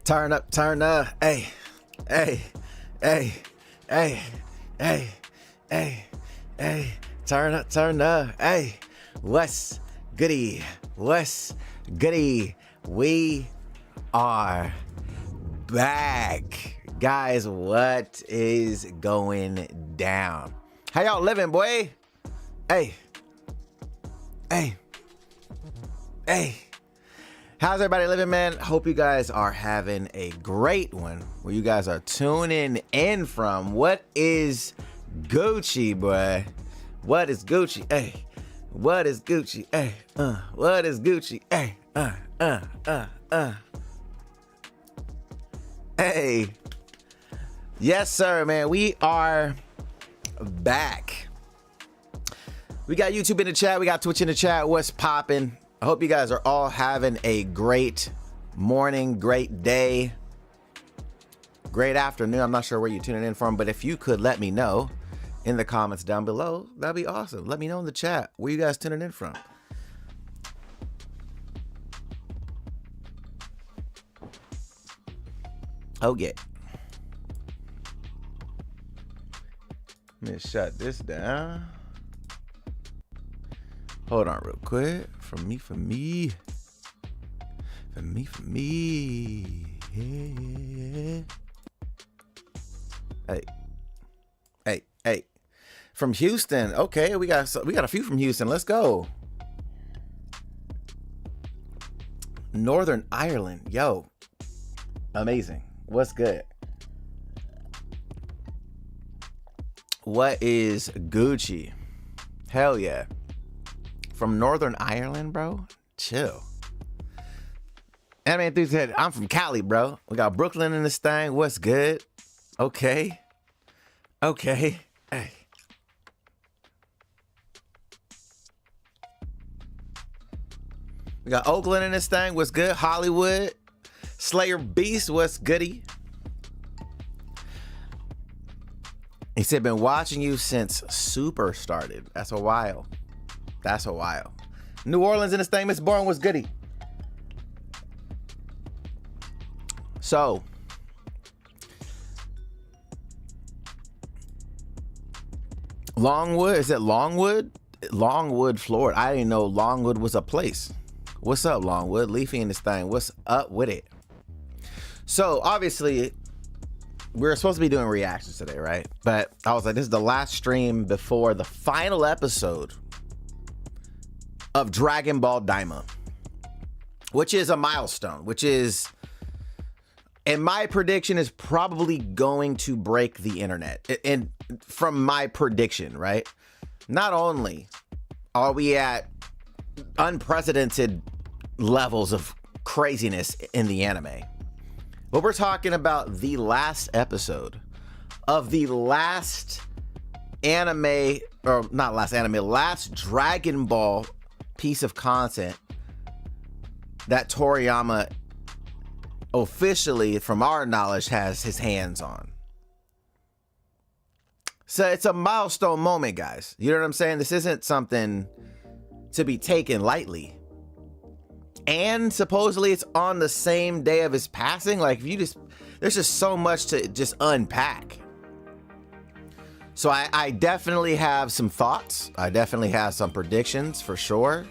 Turn up, hey, hey, hey, hey, hey, hey, hey, turn up, hey, what's goody, what's goody, we are back. Guys, what is going down? How y'all living, boy? Hey, hey, hey. How's everybody living, man? Hope you guys are having a great one where you guys are tuning in from. What is Gucci, boy? What is Gucci? Hey, what is Gucci? Hey, what is Gucci? Hey, Hey, yes, sir, man. We are back. We got YouTube in the chat. We got Twitch in the chat. What's popping? I hope you guys are all having a great morning, great day, great afternoon. I'm not sure where you're tuning in from, but if you could let me know in the comments down below, that'd be awesome. Let me know in the chat where you guys tuning in from. Oh, yeah. Let me shut this down. Hold on real quick. For me. Yeah. Hey. From Houston. Okay, we got a few from Houston. Let's go. Northern Ireland. Yo. Amazing. What's good? What is Gucci? Hell yeah. From Northern Ireland, bro? Chill. Anime enthusiast, I'm from Cali, bro. We got Brooklyn in this thing. What's good? Okay. Hey. We got Oakland in this thing. What's good? Hollywood. Slayer Beast. What's goody? He said, been watching you since Super started. That's a while. New Orleans in this thing. Miss Bourne was goody. So, Longwood, is it Longwood? Longwood, Florida. I didn't know Longwood was a place. What's up, Longwood? Leafy in this thing. What's up with it? So, obviously, we're supposed to be doing reactions today, right? But I was like, this is the last stream before the final episode of Dragon Ball Daima, which is a milestone, which is, and my prediction is probably going to break the internet. And from my prediction, right? Not only are we at unprecedented levels of craziness in the anime, but we're talking about the last episode of the last anime, or not last anime, last Dragon Ball piece of content that Toriyama officially, from our knowledge, has his hands on. So it's a milestone moment, guys. You know what I'm saying? This isn't something to be taken lightly. And supposedly it's on the same day of his passing. Like, if you just, there's just so much to just unpack. So I definitely have some thoughts. I definitely have some predictions for sure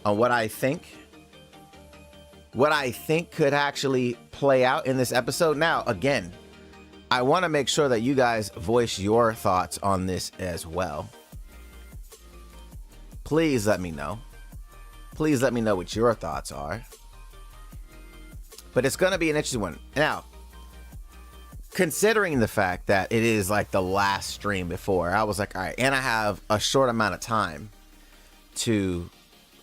on what I think could actually play out in this episode. Now, again, I want to make sure that you guys voice your thoughts on this as well. Please let me know. Please let me know what your thoughts are. But it's going to be an interesting one. Now, considering the fact that it is like the last stream before, I was like, all right, and I have a short amount of time to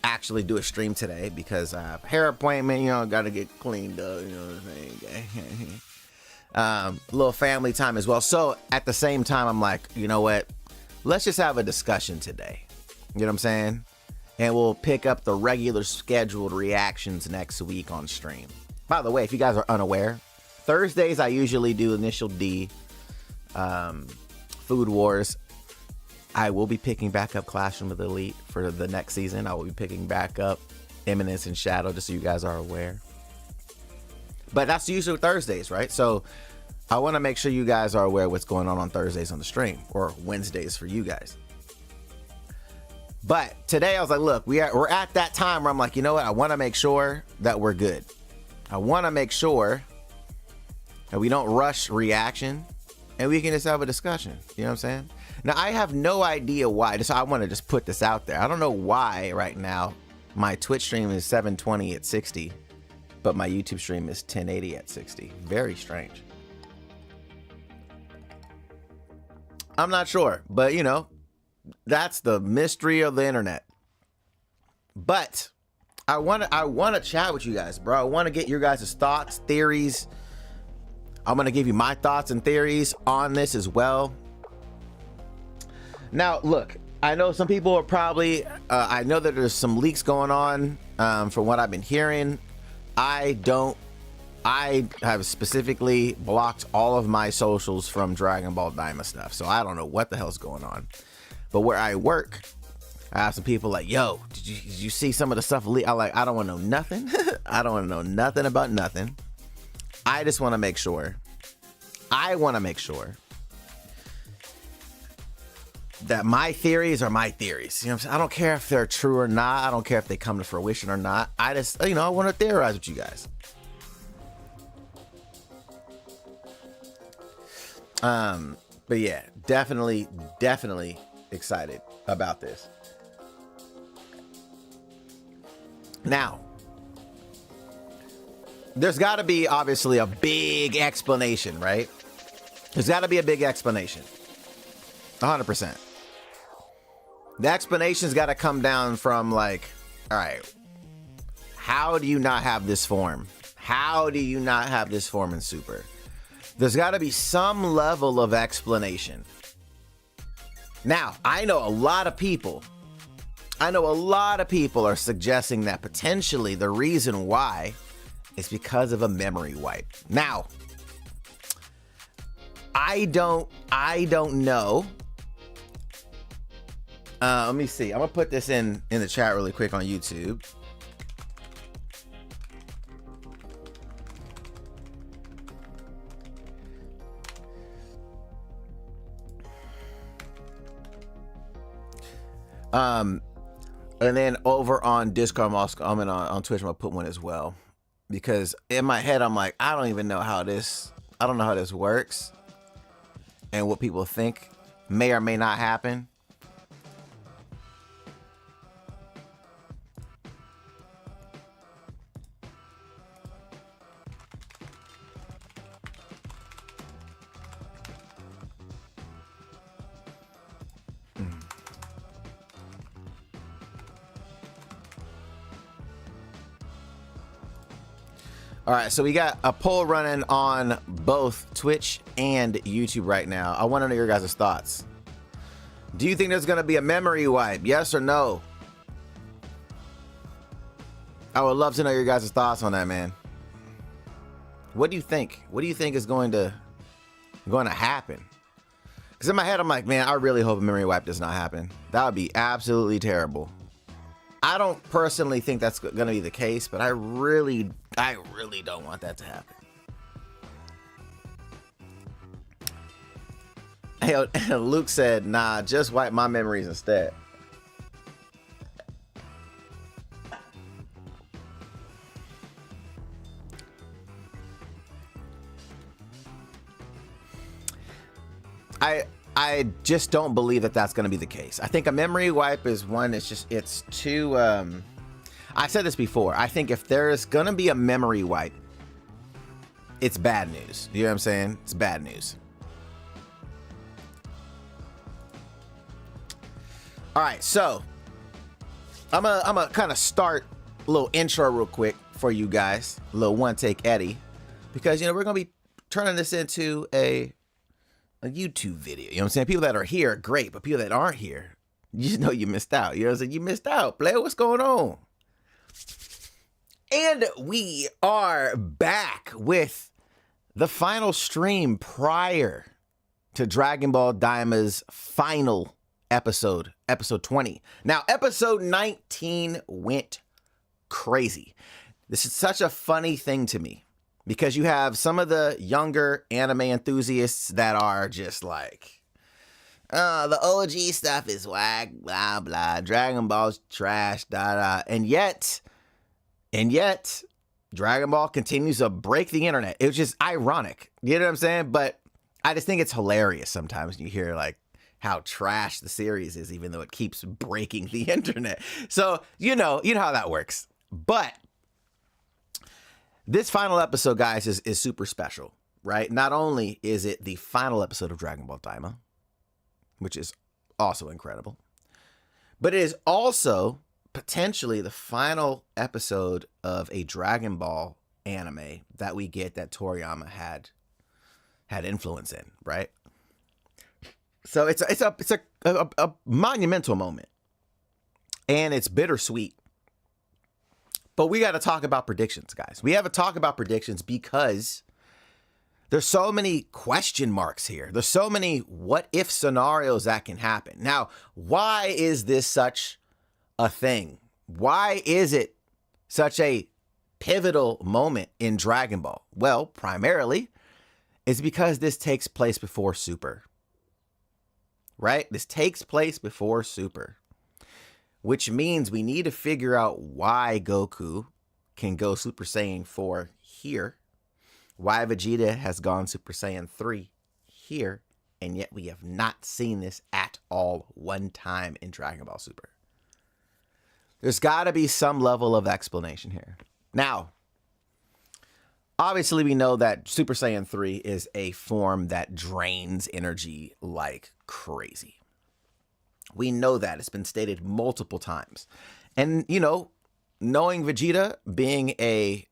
actually do a stream today because I have a hair appointment, you know, got to get cleaned up, you know what I'm saying? Little family time as well. So at the same time, I'm like, you know what? Let's just have a discussion today. You know what I'm saying? And we'll pick up the regular scheduled reactions next week on stream. By the way, if you guys are unaware, Thursdays I usually do Initial D, Food Wars. I will be picking back up Classroom of the Elite for the next season. I will be picking back up Eminence and Shadow, just so you guys are aware. But that's usually Thursdays, right? So I want to make sure you guys are aware of what's going on Thursdays on the stream, or Wednesdays for you guys. But today I was like, look, we're at that time where I'm like, you know what? I want to make sure that we're good. I want to make sure that we don't rush reaction and we can just have a discussion. You know what I'm saying? Now, I have no idea why. I want to just put this out there. I don't know why right now my Twitch stream is 720 at 60, but my YouTube stream is 1080 at 60. Very strange. I'm not sure, but you know, that's the mystery of the internet. But I want to chat with you guys, bro. I want to get your guys' thoughts, theories. I'm going to give you my thoughts and theories on this as well. Now, look, I know some people are probably, I know that there's some leaks going on from what I've been hearing. I have specifically blocked all of my socials from Dragon Ball Daima stuff. So I don't know what the hell's going on. But where I work, I have some people like, yo, did you see some of the stuff leak? I'm like, I don't want to know nothing. I don't want to know nothing about nothing. I just want to make sure. I want to make sure that my theories are my theories. You know what I'm saying? I don't care if they're true or not. I don't care if they come to fruition or not. I just, you know, I want to theorize with you guys. But yeah, definitely excited about this. Now, there's got to be obviously a big explanation, right? There's got to be a big explanation. 100%. The explanation's got to come down from like, all right, how do you not have this form? How do you not have this form in Super? There's got to be some level of explanation. Now, I know a lot of people are suggesting that potentially the reason why is because of a memory wipe. Now, I don't know. Let me see. I'm gonna put this in the chat really quick on YouTube. And then over on Discord, I'm on Twitch, I'm gonna put one as well, because in my head I'm like, I don't know how this works, and what people think may or may not happen. All right, so we got a poll running on both Twitch and YouTube right now. I want to know your guys' thoughts. Do you think there's going to be a memory wipe? Yes or no? I would love to know your guys' thoughts on that, man. What do you think? What do you think is going to happen? Because in my head, I'm like, man, I really hope a memory wipe does not happen. That would be absolutely terrible. I don't personally think that's going to be the case, but I really don't want that to happen. Hey, Luke said, nah, just wipe my memories instead. I just don't believe that that's going to be the case. I think a memory wipe is one, it's too, I've said this before. I think if there's going to be a memory wipe, it's bad news. You know what I'm saying? It's bad news. All right, so I'm gonna kind of start a little intro real quick for you guys, a little one take Eddie, because you know we're gonna be turning this into a YouTube video. You know what I'm saying? People that are here, great, but people that aren't here, you just know you missed out. You know what I'm saying? You missed out, player. What's going on? And we are back with the final stream prior to Dragon Ball Daima's final episode 20. Now, episode 19 went crazy. This is such a funny thing to me. because you have some of the younger anime enthusiasts that are just like, the OG stuff is whack, blah, blah, Dragon Ball's trash, da, da. And yet, Dragon Ball continues to break the internet. It's just ironic. You know what I'm saying? But I just think it's hilarious sometimes when you hear like how trash the series is, even though it keeps breaking the internet. So, you know how that works. But this final episode, guys, is super special, right? Not only is it the final episode of Dragon Ball Daima, which is also incredible, but it is also potentially the final episode of a Dragon Ball anime that we get that Toriyama had influence in, right? So it's a monumental moment, and it's bittersweet. But we got to talk about predictions, guys. We have to talk about predictions because there's so many question marks here. There's so many what if scenarios that can happen. Now, why is this such a thing? Why is it such a pivotal moment in Dragon Ball? Well, primarily, it's because this takes place before Super. Right? This takes place before Super. Which means we need to figure out why Goku can go Super Saiyan 4 here, why Vegeta has gone Super Saiyan 3 here, and yet we have not seen this at all one time in Dragon Ball Super. There's got to be some level of explanation here. Now, obviously we know that Super Saiyan 3 is a form that drains energy like crazy. We know that. It's been stated multiple times. And, knowing Vegeta being a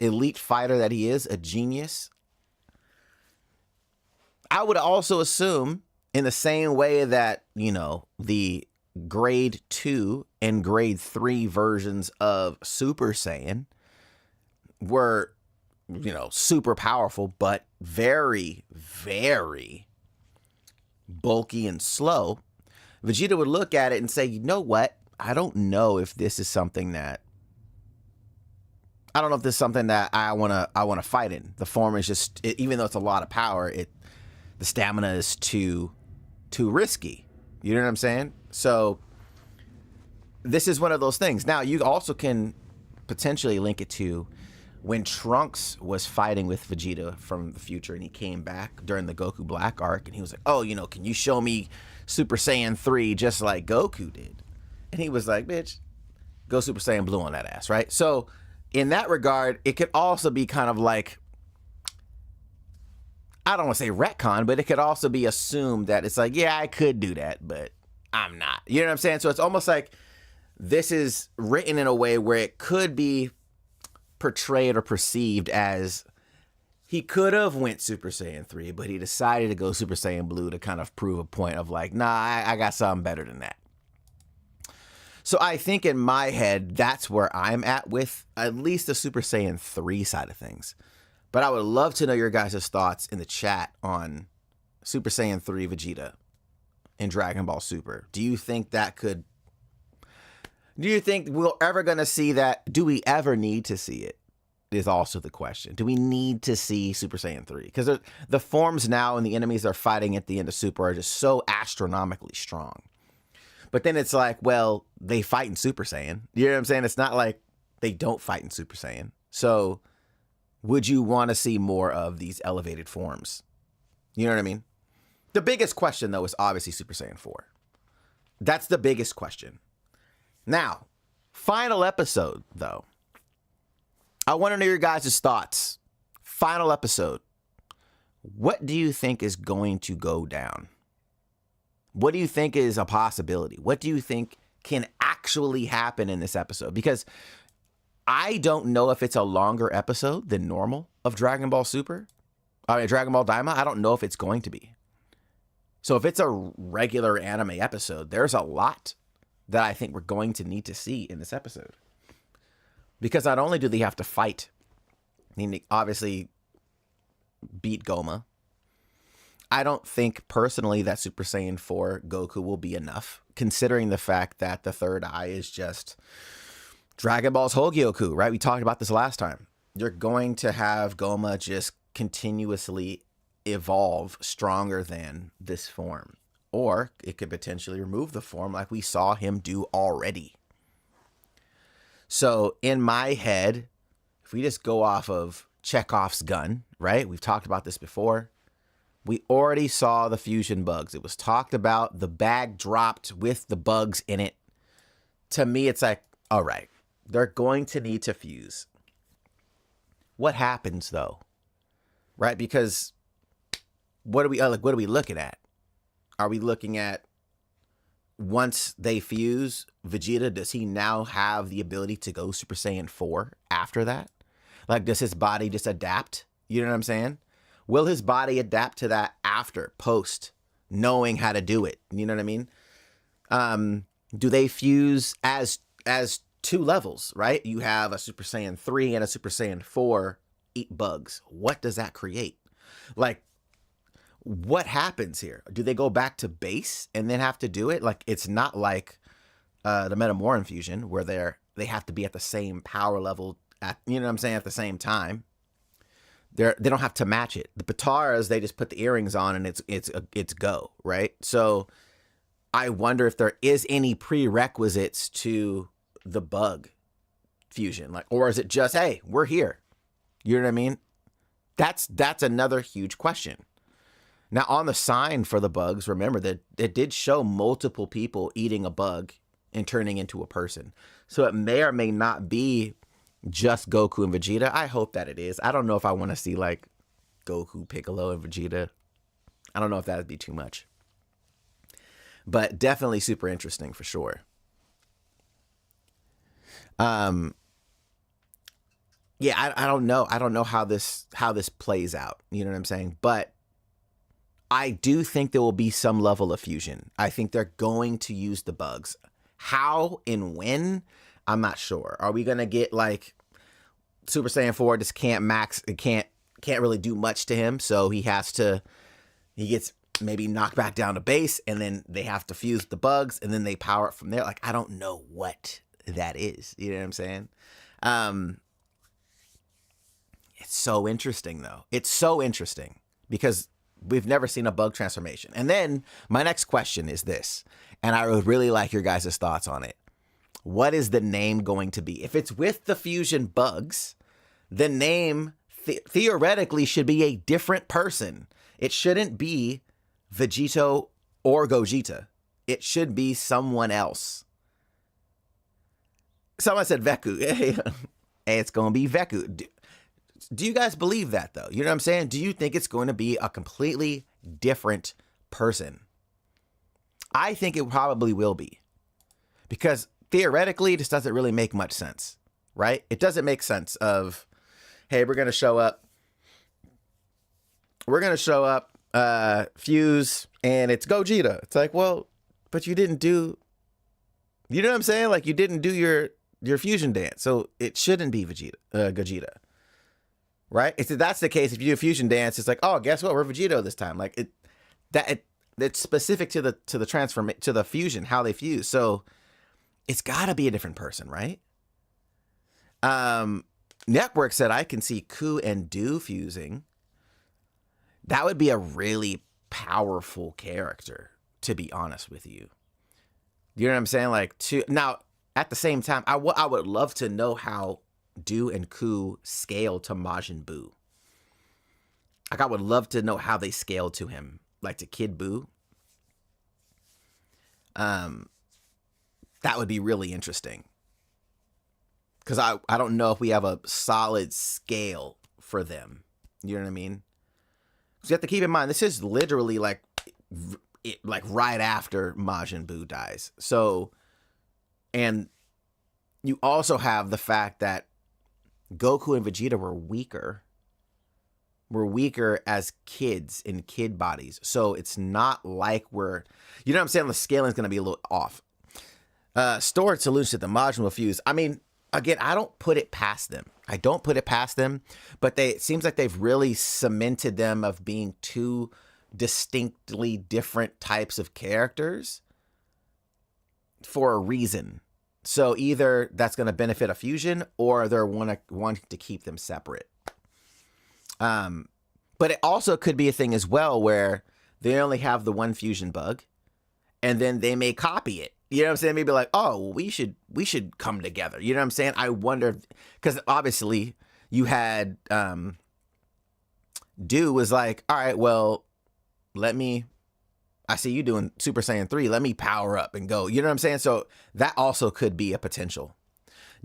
elite fighter that he is, a genius, I would also assume in the same way that, the grade 2 and grade 3 versions of Super Saiyan were, super powerful, but very, very bulky and slow. Vegeta would look at it and say, you know what? I don't know if this is something that I want to fight in. The form is just, even though it's a lot of power, the stamina is too risky. You know what I'm saying? So this is one of those things. Now, you also can potentially link it to when Trunks was fighting with Vegeta from the future and he came back during the Goku Black arc and he was like, oh, can you show me Super Saiyan 3 just like Goku did? And he was like, bitch, go Super Saiyan Blue on that ass, right? So in that regard, it could also be kind of like, I don't want to say retcon, but it could also be assumed that it's like, yeah, I could do that, but I'm not. You know what I'm saying? So it's almost like this is written in a way where it could be portrayed or perceived as he could have went Super Saiyan 3, but he decided to go Super Saiyan Blue to kind of prove a point of like, nah, I got something better than that. So I think in my head, that's where I'm at with at least the Super Saiyan 3 side of things. But I would love to know your guys' thoughts in the chat on Super Saiyan 3 Vegeta in Dragon Ball Super. Do you think we're ever going to see that? Do we ever need to see it? Is also the question. Do we need to see Super Saiyan 3? Because the forms now and the enemies they're fighting at the end of Super are just so astronomically strong. But then it's like, well, they fight in Super Saiyan. You know what I'm saying? It's not like they don't fight in Super Saiyan. So would you want to see more of these elevated forms? You know what I mean? The biggest question, though, is obviously Super Saiyan 4. That's the biggest question. Now, final episode, though. I want to know your guys' thoughts. Final episode. What do you think is going to go down? What do you think is a possibility? What do you think can actually happen in this episode? Because I don't know if it's a longer episode than normal of Dragon Ball Super. Dragon Ball Daima. I don't know if it's going to be. So if it's a regular anime episode, there's a lot that I think we're going to need to see in this episode. Because not only do they have to fight, I mean, obviously beat Goma. I don't think personally that Super Saiyan 4 Goku will be enough, considering the fact that the third eye is just Dragon Ball's Hogyoku, right? We talked about this last time. you're going to have Goma just continuously evolve stronger than this form. Or it could potentially remove the form like we saw him do already. So in my head, if we just go off of Chekhov's gun, right? We've talked about this before. We already saw the fusion bugs. It was talked about. The bag dropped with the bugs in it. To me, it's like, all right, they're going to need to fuse. What happens though? Right? Because what are we looking at? Are we looking at once they fuse, Vegeta, does he now have the ability to go Super Saiyan 4 after that? Like, does his body just adapt? You know what I'm saying? Will his body adapt to that after, post, knowing how to do it? You know what I mean? Do they fuse as two levels, right? You have a Super Saiyan 3 and a Super Saiyan 4 eat bugs. What does that create? Like, what happens here? Do they go back to base and then have to do it? Like, it's not like the Metamoran fusion where they have to be at the same power level at, you know what I'm saying, at the same time. They don't have to match it. The Pataras, they just put the earrings on and it's go, right? So I wonder if there is any prerequisites to the bug fusion, like, or is it just, hey, we're here? You know what I mean? That's another huge question. Now, on the sign for the bugs, remember that it did show multiple people eating a bug and turning into a person. So it may or may not be just Goku and Vegeta. I hope that it is. I don't know if I want to see like Goku, Piccolo, and Vegeta. I don't know if that would be too much. But definitely super interesting for sure. Yeah, I don't know. I don't know how this plays out. You know what I'm saying? But I do think there will be some level of fusion. I think they're going to use the bugs. How and when, I'm not sure. Are we gonna get like Super Saiyan 4 just can't max, it can't really do much to him, so he gets maybe knocked back down to base, and then they have to fuse the bugs, and then they power it from there. Like, I don't know what that is. You know what I'm saying? It's so interesting though. It's so interesting because we've never seen a bug transformation. And then my next question is this, and I would really like your guys' thoughts on it. What is the name going to be? If it's with the fusion bugs, the name theoretically should be a different person. It shouldn't be Vegito or Gogeta. It should be someone else. Someone said Veku. Hey, it's going to be Veku. Do you guys believe that, though? You know what I'm saying? Do you think it's going to be a completely different person? I think it probably will be. Because theoretically, this doesn't really make much sense, right? It doesn't make sense of, hey, we're going to show up, fuse, and it's Gogeta. It's like, well, but you didn't do, you know what I'm saying? Like, you didn't do your fusion dance, so it shouldn't be Gogeta. Right? If that's the case, if you do a fusion dance, it's like, oh, guess what? We're Vegito this time. Like it's specific to the fusion, how they fuse. So it's got to be a different person, right? Network said I can see Ku and Do fusing. That would be a really powerful character, to be honest with you. You know what I'm saying? Like, now at the same time, I would love to know how Do and Ku scale to Majin Buu. Like, I would love to know how they scale to him, like to Kid Buu. That would be really interesting. Because I don't know if we have a solid scale for them. You know what I mean? So you have to keep in mind, this is literally like right after Majin Buu dies. So, and you also have the fact that Goku and Vegeta were weaker. We're weaker as kids in kid bodies. So it's not like we're, you know what I'm saying? The scaling is going to be a little off. Stored solution to the Majin will fuse. I mean, again, I don't put it past them. But it seems like they've really cemented them of being two distinctly different types of characters for a reason. So either that's going to benefit a fusion, or they're wanting to keep them separate. But it also could be a thing as well where they only have the one fusion bug, and then they may copy it. You know what I'm saying? Maybe like, oh, well, we should come together. You know what I'm saying? I wonder, because obviously you had Do was like, all right, well, I see you doing Super Saiyan 3. Let me power up and go. You know what I'm saying? So that also could be a potential.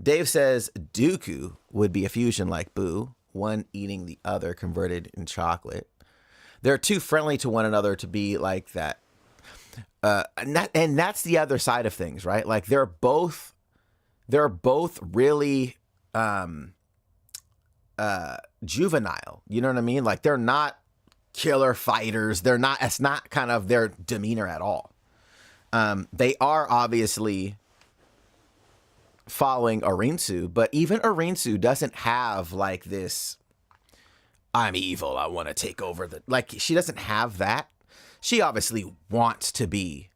Dave says Dooku would be a fusion like Boo, one eating the other converted in chocolate. They're too friendly to one another to be like that. And that's the other side of things, right? Like they're both really juvenile. You know what I mean? Like they're not killer fighters. It's not kind of their demeanor at all. They are obviously following Arinsu, but even Arinsu doesn't have like this, I'm evil, I want to take over like she doesn't have that. She obviously wants to be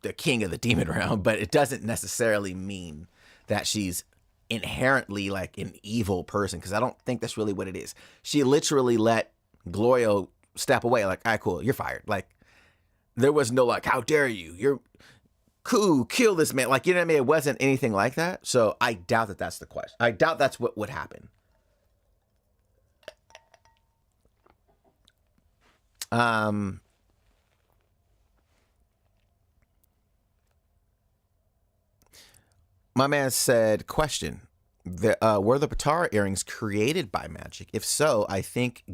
the king of the demon realm, but it doesn't necessarily mean that she's inherently like an evil person, because I don't think that's really what it is. She literally let Glorio step away, like, all right, cool, you're fired. Like, there was no like, how dare you? You're cool, kill this man. Like, you know what I mean? It wasn't anything like that. So I doubt that that's the question. I doubt that's what would happen. My man said, question, were the Potara earrings created by magic? If so, I think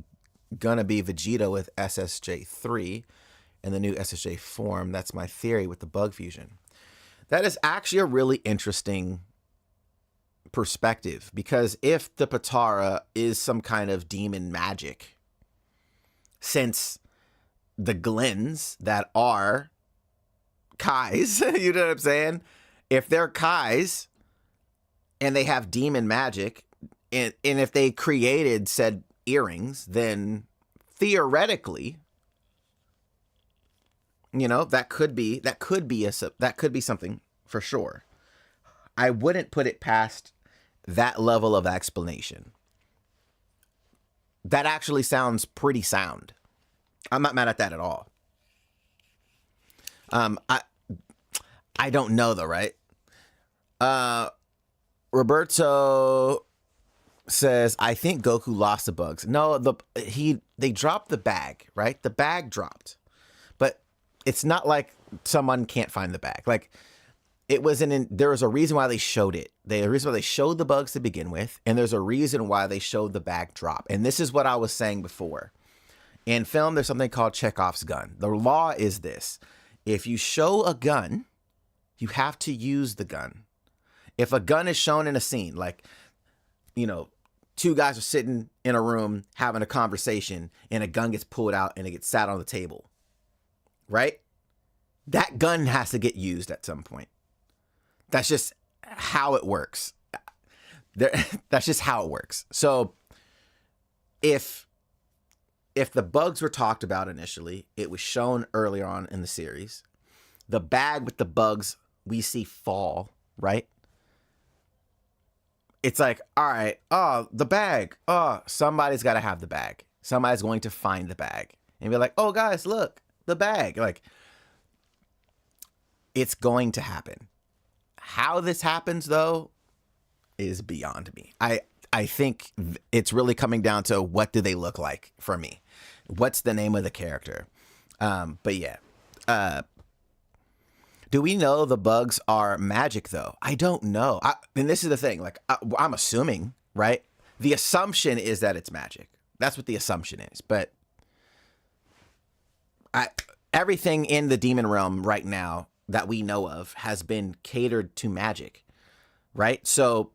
gonna be Vegeta with SSJ3 and the new SSJ form. That's my theory with the bug fusion. That is actually a really interesting perspective, because if the Potara is some kind of demon magic, since the Glens that are Kais, you know what I'm saying? If they're Kais and they have demon magic, and if they created said earrings, then theoretically, you know, that could be something for sure. I wouldn't put it past that level of explanation. That actually sounds pretty sound. I'm not mad at that at all. I don't know though, right? Roberto says, I think Goku lost the bugs. No, they dropped the bag, right? The bag dropped. But it's not like someone can't find the bag. Like, it was there was a reason why they showed it. The reason why they showed the bugs to begin with, and there's a reason why they showed the bag drop. And this is what I was saying before. In film, there's something called Chekhov's gun. The law is this: if you show a gun, you have to use the gun. If a gun is shown in a scene, like, you know, two guys are sitting in a room having a conversation and a gun gets pulled out and it gets sat on the table, right? That gun has to get used at some point. That's just how it works. That's just how it works. So if the bugs were talked about initially, it was shown earlier on in the series. The bag with the bugs we see fall, right? It's like, all right, oh, the bag. Oh, somebody's got to have the bag. Somebody's going to find the bag and be like, oh, guys, look, the bag. Like, it's going to happen. How this happens, though, is beyond me. I think it's really coming down to what do they look like for me? What's the name of the character? But yeah. Do we know the bugs are magic, though? I don't know. And this is the thing. Like, I'm assuming, right? The assumption is that it's magic. That's what the assumption is. But everything in the demon realm right now that we know of has been catered to magic, right? So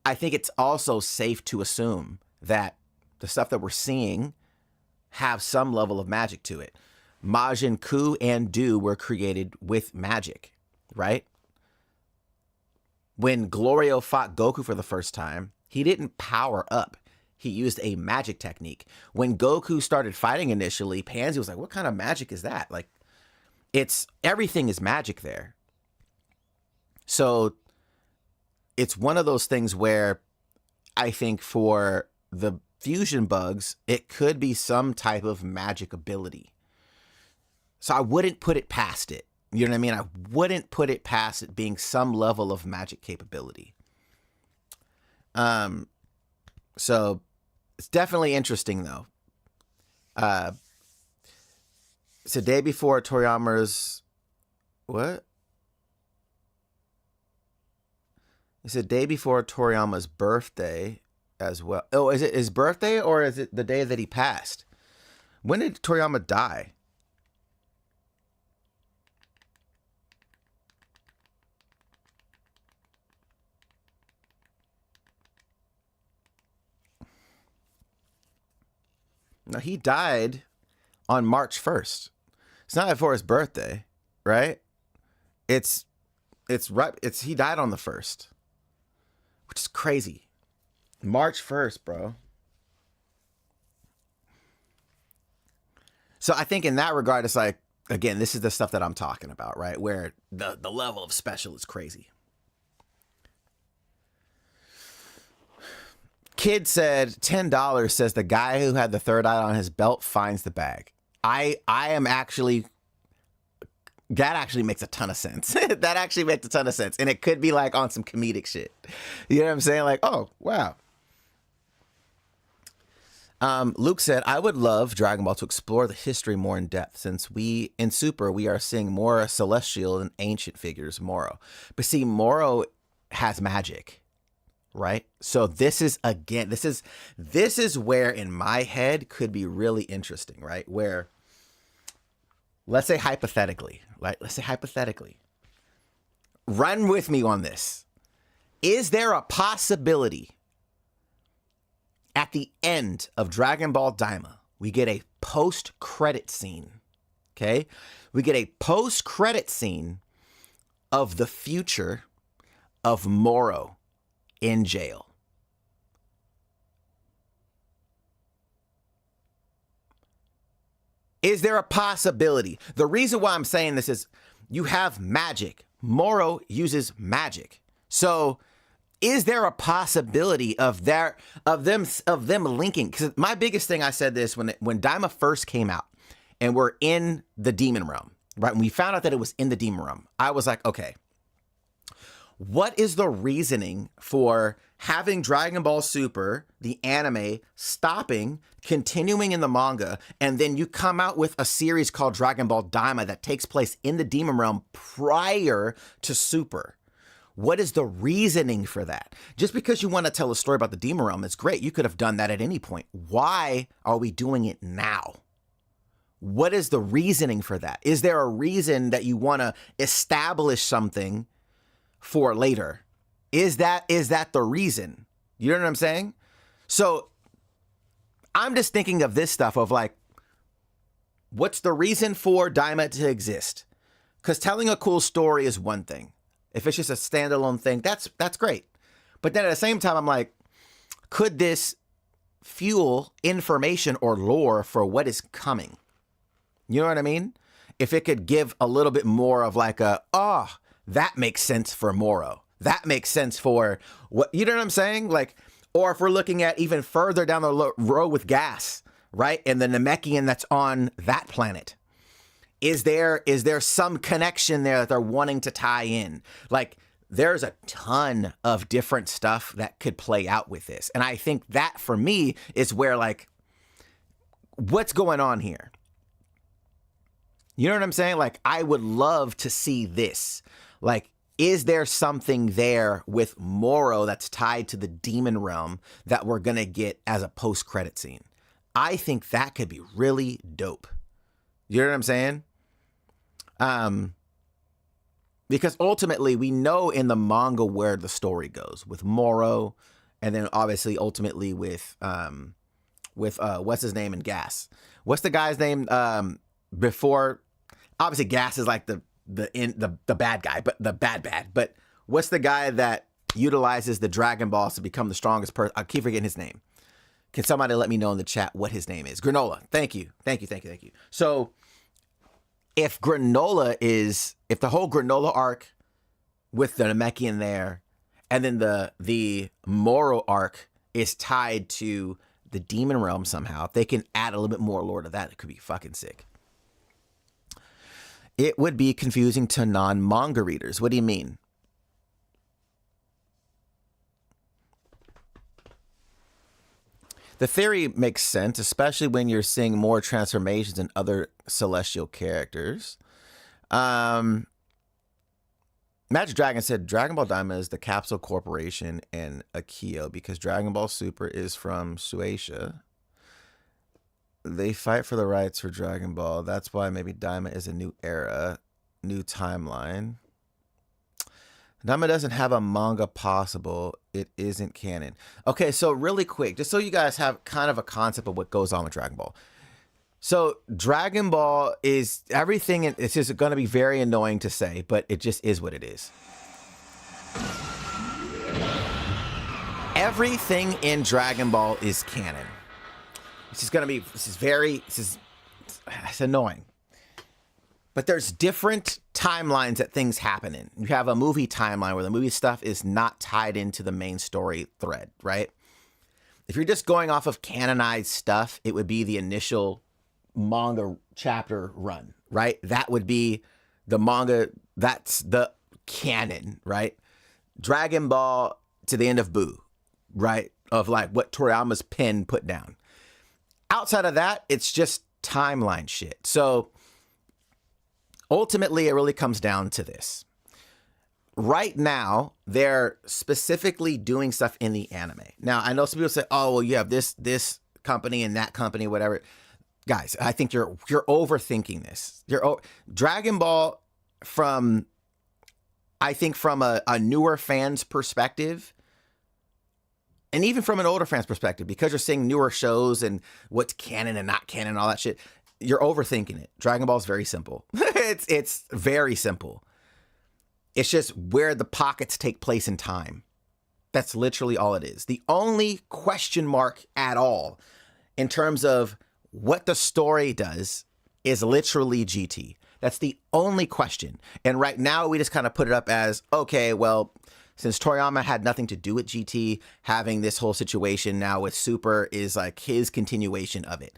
I think it's also safe to assume that the stuff that we're seeing have some level of magic to it. Majin Ku and Do were created with magic, right? When Glorio fought Goku for the first time, he didn't power up. He used a magic technique. When Goku started fighting initially, Pansy was like, what kind of magic is that? Like, everything is magic there. So it's one of those things where I think for the fusion bugs, it could be some type of magic ability. So I wouldn't put it past it. You know what I mean? I wouldn't put it past it being some level of magic capability. So it's definitely interesting though. It's a day before Toriyama's what? It's a day before Toriyama's birthday as well. Oh, is it his birthday or is it the day that he passed? When did Toriyama die? No, he died on March 1st. It's not before his birthday, right? It's right. He died on the 1st, which is crazy. March 1st, bro. So I think in that regard, it's like, again, this is the stuff that I'm talking about, right? Where the level of special is crazy. Kid said $10 says the guy who had the third eye on his belt finds the bag. I am actually, that actually makes a ton of sense. That actually makes a ton of sense. And it could be like on some comedic shit. You know what I'm saying? Like, oh, wow. Luke said, I would love Dragon Ball to explore the history more in depth since in Super, we are seeing more celestial and ancient figures, Moro. But see, Moro has magic. Right. So this is again, this is where in my head could be really interesting, right? Where let's say hypothetically, run with me on this. Is there a possibility at the end of Dragon Ball Daima, we get a post-credit scene? Okay. We get a post-credit scene of the future of Moro in jail. Is there a possibility? The reason why I'm saying this is you have magic. Moro uses magic. So is there a possibility of them linking? Because my biggest thing, I said this when Daima first came out and we're in the demon realm, right? When we found out that it was in the demon realm, I was like, okay, what is the reasoning for having Dragon Ball Super, the anime, stopping, continuing in the manga, and then you come out with a series called Dragon Ball Daima that takes place in the Demon Realm prior to Super? What is the reasoning for that? Just because you want to tell a story about the Demon Realm, it's great. You could have done that at any point. Why are we doing it now? What is the reasoning for that? Is there a reason that you want to establish something for later? Is that the reason? You know what I'm saying? So I'm just thinking of this stuff of like, what's the reason for Daima to exist? Because telling a cool story is one thing. If it's just a standalone thing, that's great. But then at the same time, I'm like, could this fuel information or lore for what is coming? You know what I mean? If it could give a little bit more of like that makes sense for Moro. That makes sense for what, you know what I'm saying? Like, or if we're looking at even further down the road with Gas, right? And the Namekian that's on that planet. Is there some connection there that they're wanting to tie in? Like, there's a ton of different stuff that could play out with this. And I think that for me is where like, what's going on here? You know what I'm saying? Like, I would love to see this. Like, is there something there with Moro that's tied to the demon realm that we're going to get as a post-credit scene? I think that could be really dope. You know what I'm saying? Because ultimately we know in the manga where the story goes with Moro, and then obviously ultimately with what's his name in Gas? What's the guy's name before? Obviously Gas is like the bad guy, but the bad. But what's the guy that utilizes the Dragon Balls to become the strongest person? I keep forgetting his name. Can somebody let me know in the chat what his name is? Granola. Thank you. So if the whole Granola arc with the Namekian there, and then the moral arc is tied to the demon realm somehow. If they can add a little bit more lore to that, it could be fucking sick. It would be confusing to non-manga readers. What do you mean? The theory makes sense, especially when you're seeing more transformations in other celestial characters. Magic Dragon said Dragon Ball Daima is the Capsule Corporation and Akio because Dragon Ball Super is from Shueisha. They fight for the rights for Dragon Ball. That's why maybe Daima is a new era, new timeline. Daima doesn't have a manga possible. It isn't canon. Okay, so really quick, just so you guys have kind of a concept of what goes on with Dragon Ball. So Dragon Ball is everything. It's just going to be very annoying to say, but it just is what it is. Everything in Dragon Ball is canon. It's annoying. But there's different timelines that things happen in. You have a movie timeline where the movie stuff is not tied into the main story thread, right? If you're just going off of canonized stuff, it would be the initial manga chapter run, right? That would be the manga. That's the canon, right? Dragon Ball to the end of Boo, right? Of like what Toriyama's pen put down. Outside of that, it's just timeline shit. So ultimately, it really comes down to this. Right now, they're specifically doing stuff in the anime. Now, I know some people say, "Oh, well, you have this company and that company, whatever." Guys, I think you're overthinking this. Dragon Ball from a newer fan's perspective, and even from an older fan's perspective, because you're seeing newer shows and what's canon and not canon and all that shit, you're overthinking it. Dragon Ball is very simple. It's very simple. It's just where the pockets take place in time. That's literally all it is. The only question mark at all in terms of what the story does is literally GT. That's the only question. And right now we just kind of put it up as, okay, well, since Toriyama had nothing to do with GT, having this whole situation now with Super is like his continuation of it.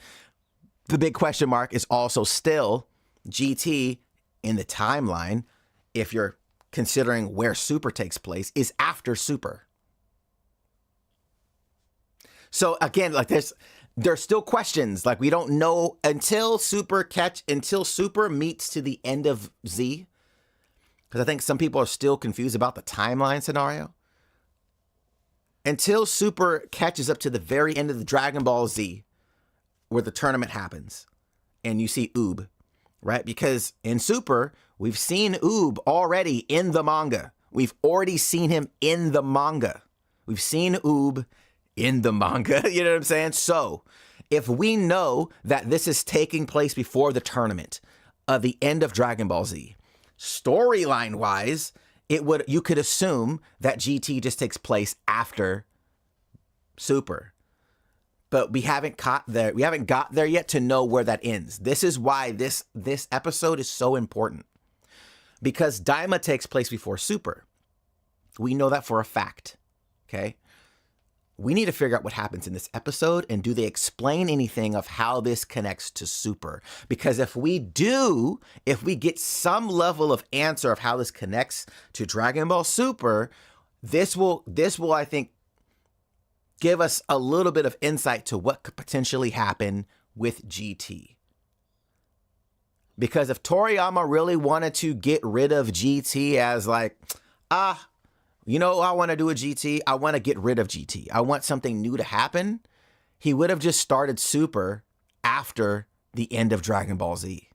The big question mark is also still GT in the timeline, if you're considering where Super takes place, is after Super. So again, like there's still questions. Like we don't know until Super meets to the end of Z. Because I think some people are still confused about the timeline scenario. Until Super catches up to the very end of the Dragon Ball Z, where the tournament happens, and you see Oob, right? Because in Super, we've seen Oob already in the manga. We've already seen him in the manga. We've seen Oob in the manga. You know what I'm saying? So if we know that this is taking place before the tournament of the end of Dragon Ball Z, storyline wise, you could assume that GT just takes place after Super. But we haven't got there. We haven't got there yet to know where that ends. This is why this episode is so important. Because Daima takes place before Super. We know that for a fact. Okay? We need to figure out what happens in this episode, and do they explain anything of how this connects to Super? Because if we get some level of answer of how this connects to Dragon Ball Super, this will, I think, give us a little bit of insight to what could potentially happen with GT. Because if Toriyama really wanted to get rid of GT as like, you know what I want to do with GT? I want to get rid of GT. I want something new to happen. He would have just started Super after the end of Dragon Ball Z.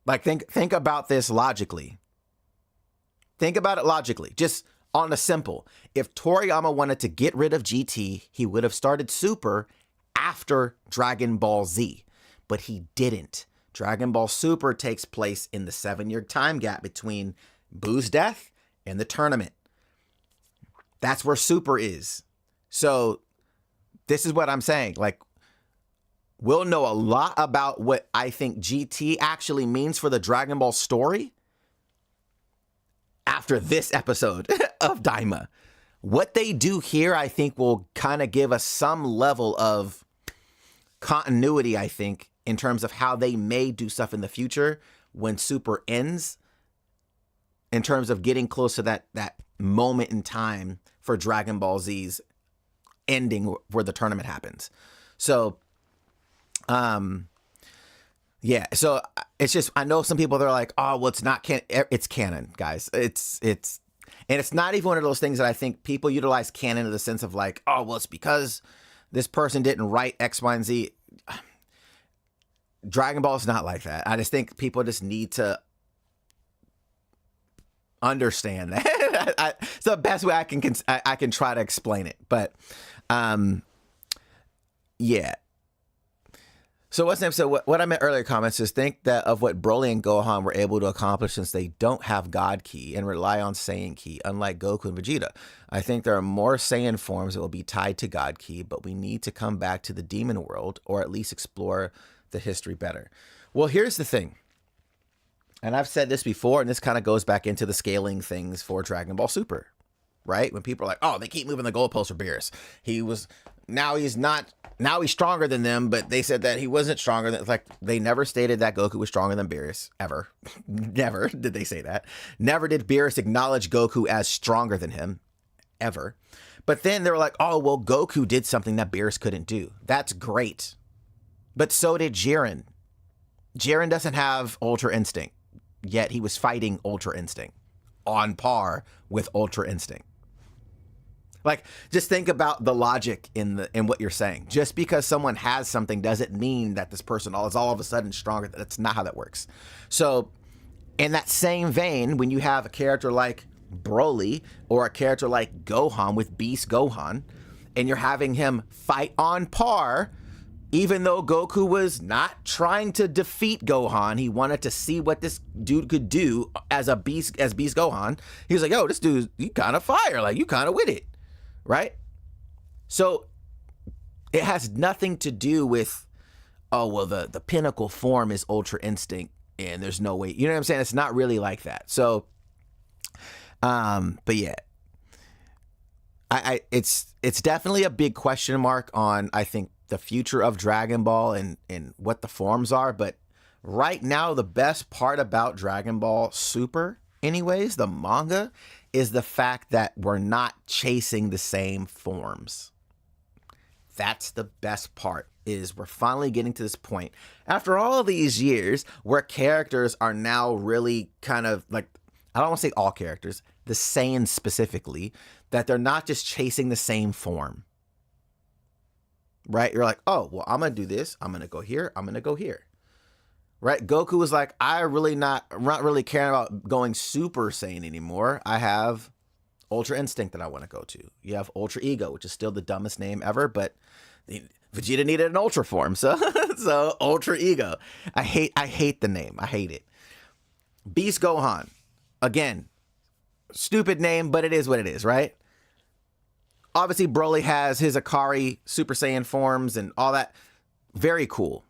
Like, think about this logically. Think about it logically. Just on a simple. If Toriyama wanted to get rid of GT, he would have started Super after Dragon Ball Z. But he didn't. Dragon Ball Super takes place in the 7-year time gap between Boo's death and the tournament. That's where Super is. So this is what I'm saying. Like, we'll know a lot about what I think GT actually means for the Dragon Ball story after this episode of Daima. What they do here, I think, will kind of give us some level of continuity, I think, in terms of how they may do stuff in the future when Super ends, in terms of getting close to that moment in time for Dragon Ball Z's ending where the tournament happens. So, yeah, so it's just, I know some people, they're like, oh, well, it's not canon. It's canon, guys. And it's not even one of those things that I think people utilize canon in the sense of like, oh, well, it's because this person didn't write X, Y, and Z. Dragon Ball is not like that. I just think people just need to understand that. It's the best way I can try to explain it. But yeah. So what's next? So what I meant earlier comments is think that of what Broly and Gohan were able to accomplish since they don't have God Ki and rely on Saiyan Ki, unlike Goku and Vegeta. I think there are more Saiyan forms that will be tied to God Ki, but we need to come back to the demon world or at least explore the history better. Well, here's the thing. And I've said this before, and this kind of goes back into the scaling things for Dragon Ball Super, right? When people are like, oh, they keep moving the goalposts for Beerus. Now he's stronger than them, but they said that he wasn't stronger than, like, they never stated that Goku was stronger than Beerus, ever. Never did they say that. Never did Beerus acknowledge Goku as stronger than him, ever. But then they were like, oh, well, Goku did something that Beerus couldn't do. That's great. But so did Jiren. Jiren doesn't have Ultra Instinct, yet he was fighting Ultra Instinct on par with Ultra Instinct. Like, just think about the logic in what you're saying. Just because someone has something doesn't mean that this person is all of a sudden stronger. That's not how that works. So, in that same vein, when you have a character like Broly or a character like Gohan with Beast Gohan, and you're having him fight on par, even though Goku was not trying to defeat Gohan, he wanted to see what this dude could do as Beast Gohan. He was like, yo, this dude, you kind of fire, like you kind of with it. Right? So it has nothing to do with, oh, well, the pinnacle form is Ultra Instinct and there's no way, you know what I'm saying? It's not really like that. So, but yeah, it's definitely a big question mark on, I think, the future of Dragon Ball and what the forms are. But right now, the best part about Dragon Ball Super, anyways, the manga, is the fact that we're not chasing the same forms. That's the best part, is we're finally getting to this point after all these years where characters are now really kind of like, I don't want to say all characters, the Saiyans specifically, that they're not just chasing the same form. Right? You're like, oh, well, I'm going to do this. I'm going to go here. I'm going to go here. Right? Goku was like, I'm not really caring about going Super Saiyan anymore. I have Ultra Instinct that I want to go to. You have Ultra Ego, which is still the dumbest name ever, but Vegeta needed an Ultra form, so Ultra Ego. I hate the name. I hate it. Beast Gohan, again, stupid name, but it is what it is, right? Obviously, Broly has his Akari Super Saiyan forms and all that. Very cool.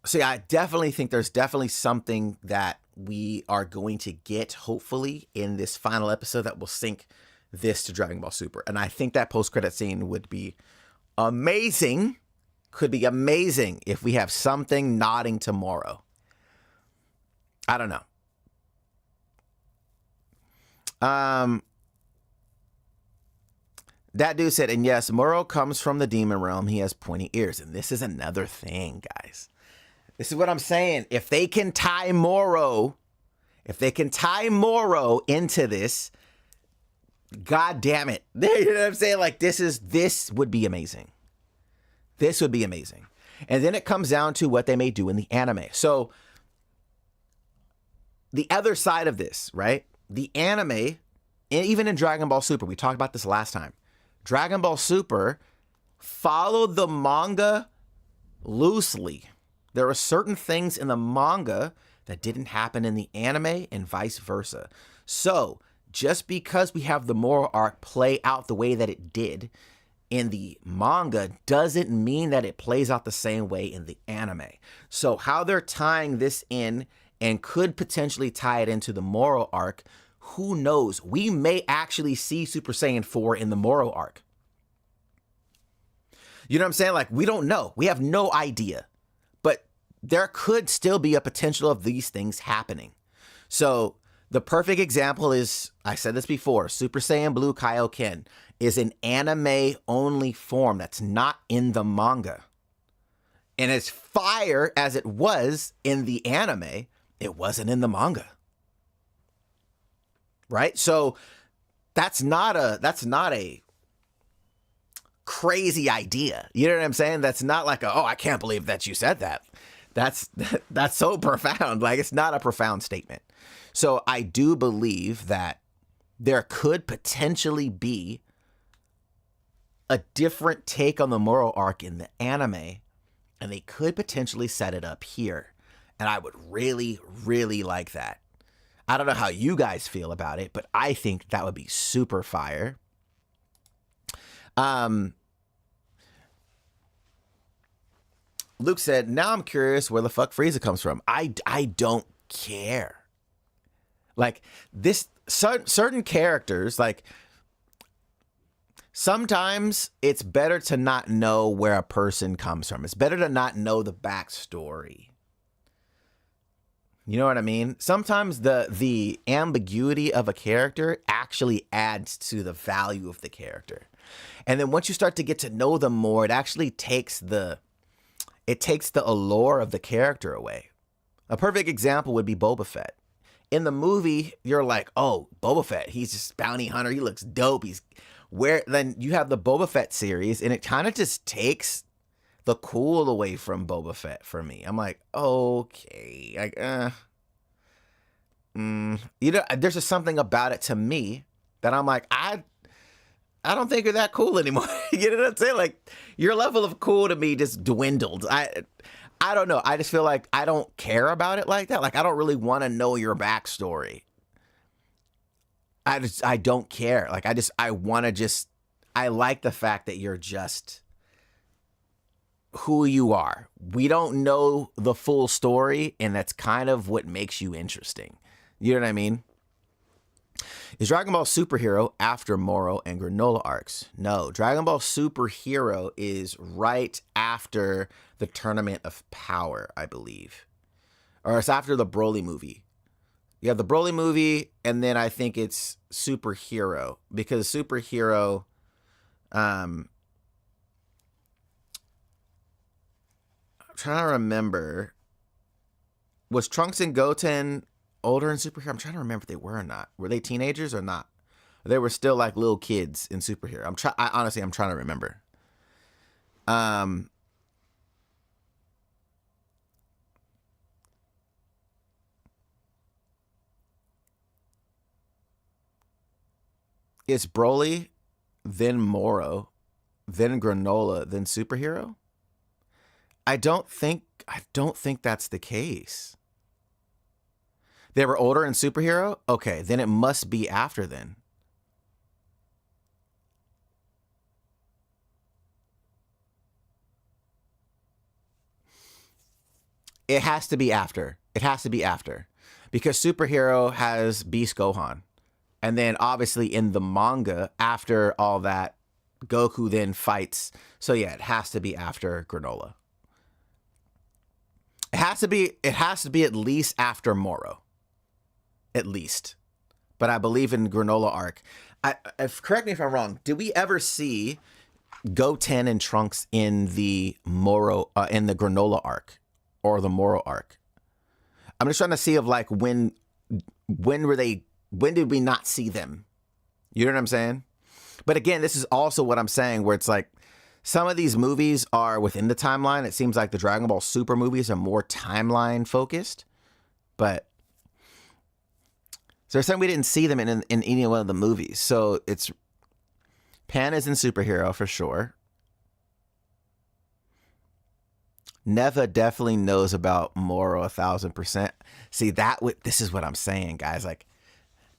So yeah, I definitely think there's definitely something that we are going to get, hopefully, in this final episode that will sync this to Dragon Ball Super. And I think that post-credit scene would be amazing. Could be amazing if we have something nodding to Moro. I don't know. That dude said, and yes, Moro comes from the demon realm. He has pointy ears. And this is another thing, guys. This is what I'm saying. If they can tie Moro into this, God damn it. You know what I'm saying? Like, this would be amazing. This would be amazing. And then it comes down to what they may do in the anime. So the other side of this, right? The anime, and even in Dragon Ball Super, we talked about this last time. Dragon Ball Super followed the manga loosely. There are certain things in the manga that didn't happen in the anime and vice versa. So just because we have the Moro arc play out the way that it did, in the manga doesn't mean that it plays out the same way in the anime. So how they're tying this in and could potentially tie it into the Moro arc, who knows? We may actually see Super Saiyan 4 in the Moro arc. You know what I'm saying? Like, we don't know. We have no idea. But there could still be a potential of these things happening. So the perfect example is, I said this before, Super Saiyan Blue Kaioken is an anime-only form that's not in the manga. And as fire as it was in the anime, it wasn't in the manga. Right? So that's not a crazy idea. You know what I'm saying? That's not like oh, I can't believe that you said that. That's so profound. Like, it's not a profound statement. So I do believe that there could potentially be a different take on the Moro arc in the anime, and they could potentially set it up here. And I would really, really like that. I don't know how you guys feel about it, but I think that would be super fire. Luke said, now I'm curious where the fuck Frieza comes from. I don't care. Like, this, certain characters, like, sometimes it's better to not know where a person comes from. It's better to not know the backstory. You know what I mean? Sometimes the ambiguity of a character actually adds to the value of the character. And then once you start to get to know them more, it actually takes the allure of the character away. A perfect example would be Boba Fett. In the movie, you're like, oh, Boba Fett, he's just bounty hunter. He looks dope. Then you have the Boba Fett series, and it kind of just takes the cool away from Boba Fett for me. I'm like, okay, there's just something about it to me that I'm like, I don't think you're that cool anymore. You know what I'm saying? Like, your level of cool to me just dwindled. I don't know. I just feel like I don't care about it like that. Like, I don't really want to know your backstory. I don't care. Like, I like the fact that you're just who you are. We don't know the full story, and that's kind of what makes you interesting. You know what I mean? Is Dragon Ball Superhero after Moro and Granola arcs? No, Dragon Ball Superhero is right after the Tournament of Power, I believe. Or it's after the Broly movie. You have the Broly movie, and then I think it's Superhero. Because Superhero, I'm trying to remember. Was Trunks and Goten older in Superhero? I'm trying to remember if they were or not. Were they teenagers or not? They were still like little kids in Superhero. I'm trying to remember. It's Broly, then Moro, then Granola, then Superhero? I don't think that's the case. They were older in Superhero? Okay, then it must be after then. It has to be after. It has to be after. Because Superhero has Beast Gohan. And then obviously in the manga, after all that, Goku then fights. So yeah, it has to be after Granola. It has to be at least after Moro. At least. But I believe in Granola arc. Correct me if I'm wrong. Did we ever see Goten and Trunks in the Moro in the Granola arc or the Moro arc? I'm just trying to see of like when did we not see them? You know what I'm saying? But again, this is also what I'm saying, where it's like some of these movies are within the timeline. It seems like the Dragon Ball Super movies are more timeline focused, but so they're saying we didn't see them in any one of the movies. So it's Pan is in Superhero for sure. Neva definitely knows about Moro 1000%. See, this is what I'm saying, guys. Like,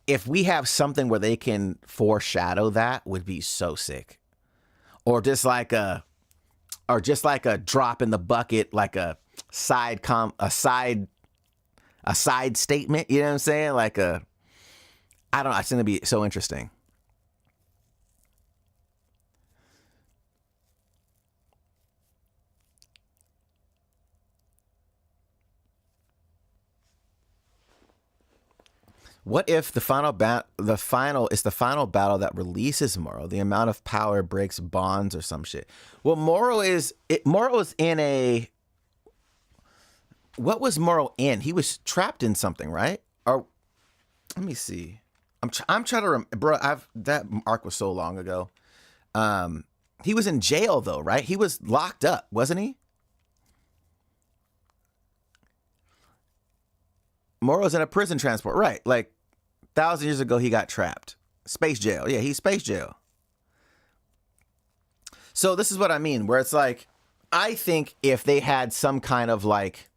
if we have something where they can foreshadow that, would be so sick. or just like a drop in the bucket, like a side statement. You know what I'm saying? Like I don't know. It's going to be so interesting. What if the final is the final battle that releases Moro? The amount of power breaks bonds or some shit. Well, Moro is in a. What was Moro in? He was trapped in something, right? Or let me see. I'm trying to remember, bro. That arc was so long ago. He was in jail though, right? He was locked up, wasn't he? Moro's in a prison transport, right? Like 1,000 years ago, he got trapped. Space jail. Yeah, he's space jail. So this is what I mean, where it's like, I think if they had some kind of like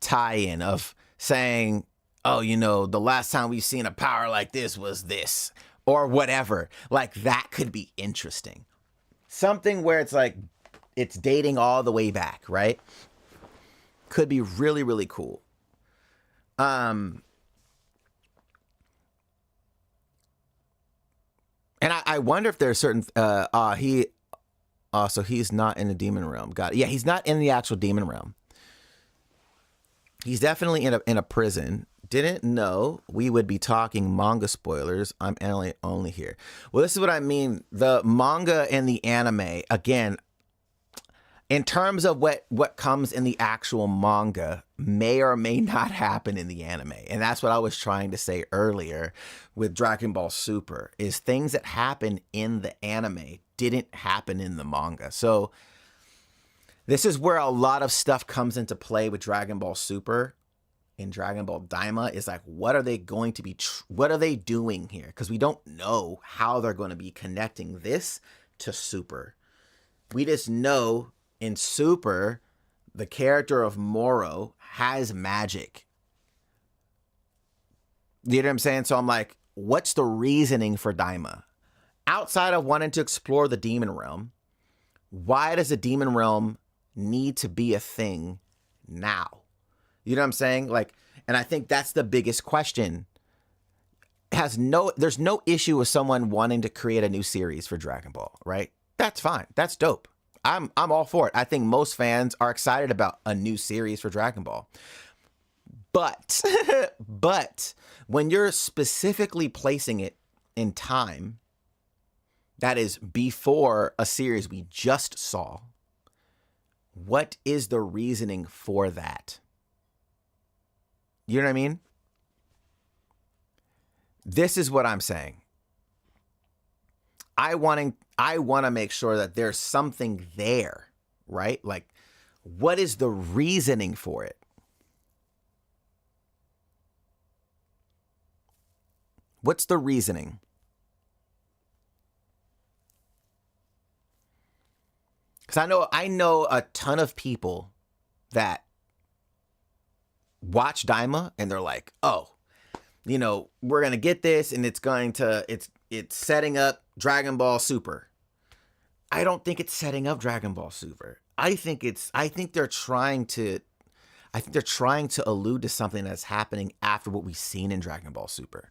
tie-in of saying, oh, you know, the last time we've seen a power like this was this, or whatever, like that could be interesting. Something where it's like, it's dating all the way back, right? Could be really, really cool. And I wonder if there's certain, so he's not in the demon realm. Got it. Yeah, he's not in the actual demon realm. He's definitely in a prison. Didn't know we would be talking manga spoilers. I'm only here. Well, this is what I mean. The manga and the anime, again, in terms of what comes in the actual manga may or may not happen in the anime. And that's what I was trying to say earlier with Dragon Ball Super, is things that happen in the anime didn't happen in the manga. So this is where a lot of stuff comes into play with Dragon Ball Super and Dragon Ball Daima, is like, what are they going to be, what are they doing here? Because we don't know how they're going to be connecting this to Super. We just know in Super, the character of Moro has magic. You know what I'm saying? So I'm like, what's the reasoning for Daima? Outside of wanting to explore the demon realm, why does the demon realm need to be a thing now? You know what I'm saying? Like, and I think that's the biggest question. There's no issue with someone wanting to create a new series for Dragon Ball, right? That's fine. That's dope. I'm all for it. I think most fans are excited about a new series for Dragon Ball. But when you're specifically placing it in time, that is before a series we just saw, what is the reasoning for that? You know what I mean? This is what I'm saying. I want to make sure that there's something there, right? Like, what is the reasoning for it? What's the reasoning? Because I know a ton of people that watch Daima and they're like, oh, you know, we're going to get this and it's setting up Dragon Ball Super. I don't think it's setting up Dragon Ball Super. I think they're trying to allude to something that's happening after what we've seen in Dragon Ball Super.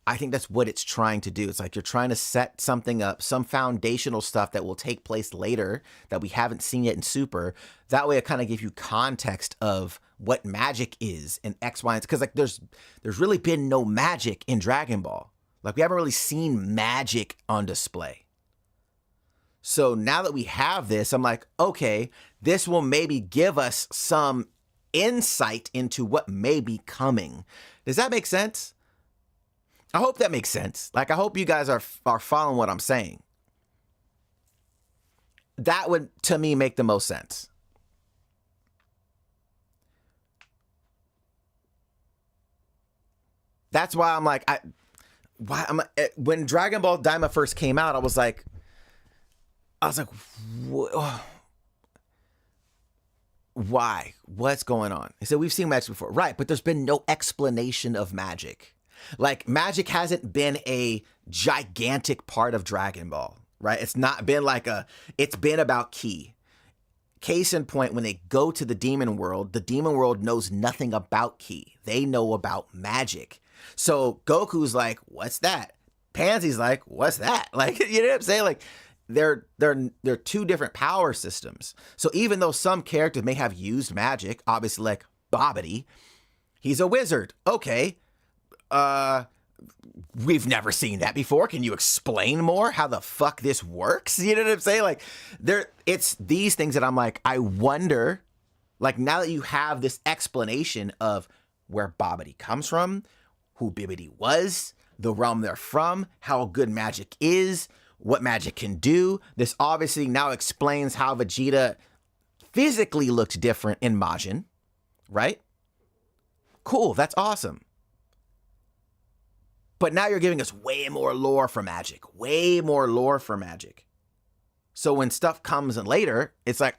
I think that's what it's trying to do. It's like you're trying to set something up, some foundational stuff that will take place later that we haven't seen yet in Super. That way it kind of gives you context of what magic is and X, Y, and because like there's really been no magic in Dragon Ball. Like we haven't really seen magic on display. So now that we have this, I'm like, okay, this will maybe give us some insight into what may be coming. Does that make sense? I hope that makes sense. Like, I hope you guys are following what I'm saying. That would, to me, make the most sense. That's why I'm like, when Dragon Ball Daima first came out, I was like, why? What's going on? He said, we've seen magic before. Right, but there's been no explanation of magic. Like, magic hasn't been a gigantic part of Dragon Ball. right? It's not been like it's been about ki. Case in point, when they go to the demon world knows nothing about ki. They know about magic. So Goku's like, what's that? Pansy's like, what's that? Like, you know what I'm saying? Like, they're two different power systems. So even though some characters may have used magic, obviously like Babidi, he's a wizard. Okay. We've never seen that before. Can you explain more how the fuck this works? You know what I'm saying? Like, it's these things that I'm like, I wonder, like, now that you have this explanation of where Babidi comes from, who Bibidi was, the realm they're from, how good magic is, what magic can do. This obviously now explains how Vegeta physically looks different in Majin, right? Cool, that's awesome. But now you're giving us way more lore for magic. Way more lore for magic. So when stuff comes in later, it's like,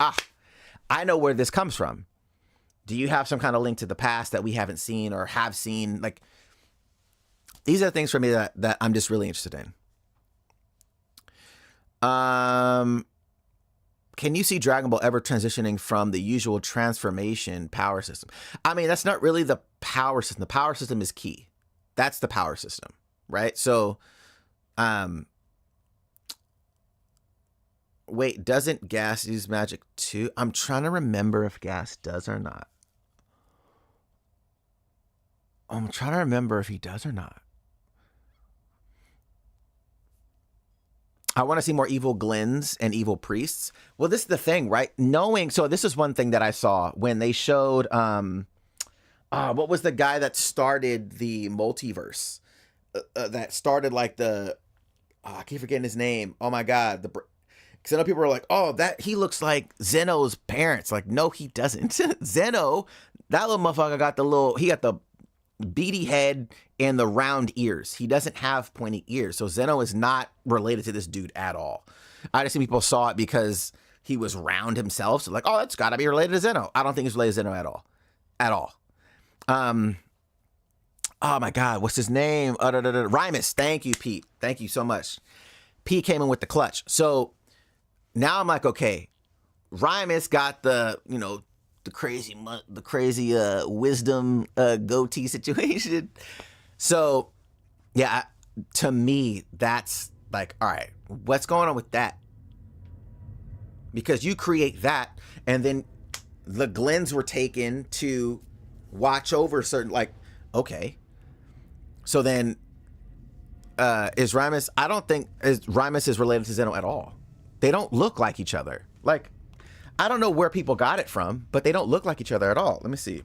I know where this comes from. Do you have some kind of link to the past that we haven't seen or have seen? Like, these are things for me that I'm just really interested in. Can you see Dragon Ball ever transitioning from the usual transformation power system? I mean, that's not really the power system. The power system is key. That's the power system, right? So, wait, doesn't Gas use magic too? I'm trying to remember if Gas does or not. I'm trying to remember if he does or not. I want to see more evil Glins and evil priests. Well, this is the thing, right? So this is one thing that I saw when they showed, what was the guy that started the multiverse? That started like I keep forgetting his name. Oh my God. Because I know people were like, oh, that he looks like Zeno's parents. Like, no, he doesn't. Zeno, that little motherfucker he got the beady head and the round ears. He doesn't have pointy ears. So Zeno is not related to this dude at all. I just think people saw it because he was round himself. So like, oh, that's gotta be related to Zeno. I don't think he's related to Zeno at all. At all. Oh my God, what's his name? Rymus. Thank you, Pete. Thank you so much. Pete came in with the clutch. So now I'm like, okay, Rymus got the crazy wisdom goatee situation. So yeah, to me, that's like, all right, what's going on with that? Because you create that, and then the Glens were taken to watch over certain, like, okay. So then, is Rymus, I don't think Rymus is related to Zeno at all. They don't look like each other. Like, I don't know where people got it from, but they don't look like each other at all. Let me see.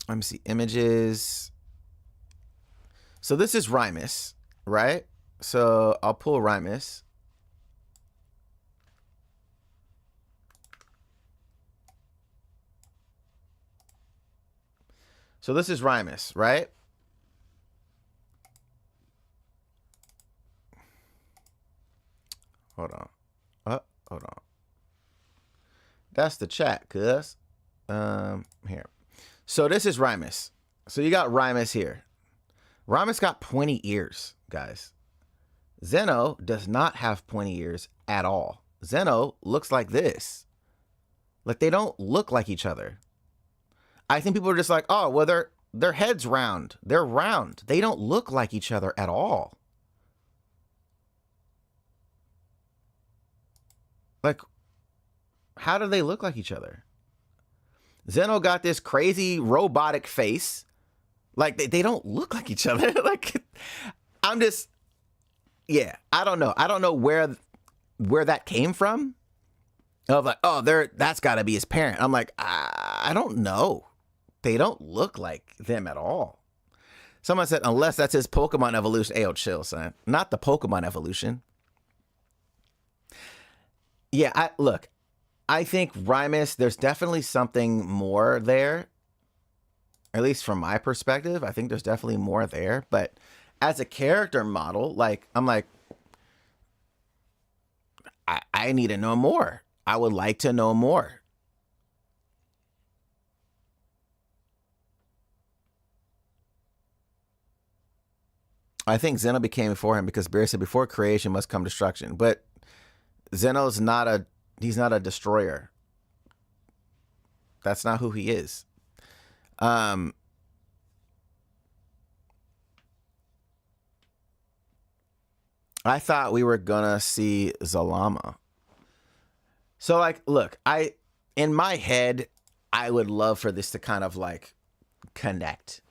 Let me see images. So this is Rymus, right? So I'll pull Rymus. So this is Rymus, right? Hold on. Hold on. That's the chat, cuz. Here. So this is Rymus. So you got Rymus here. Rymus got pointy ears, guys. Zeno does not have pointy ears at all. Zeno looks like this. Like, they don't look like each other. I think people are just like, oh, well, their head's round. They're round. They don't look like each other at all. Like, how do they look like each other? Zeno got this crazy robotic face. Like, they don't look like each other. Like, I'm just, yeah, I don't know. I don't know where that came from. Of like, oh, that's got to be his parent. I'm like, I don't know. They don't look like them at all. Someone said, unless that's his Pokemon evolution. Ayo, chill, son. Not the Pokemon evolution. Yeah, look, I think Rymus, there's definitely something more there. At least from my perspective, I think there's definitely more there. But as a character model, like, I'm like, I need to know more. I would like to know more. I think Zeno became before him because Beerus said, before creation must come destruction. But Zeno's he's not a destroyer. That's not who he is. I thought we were gonna see Zalama. So like, look, in my head, I would love for this to kind of like connect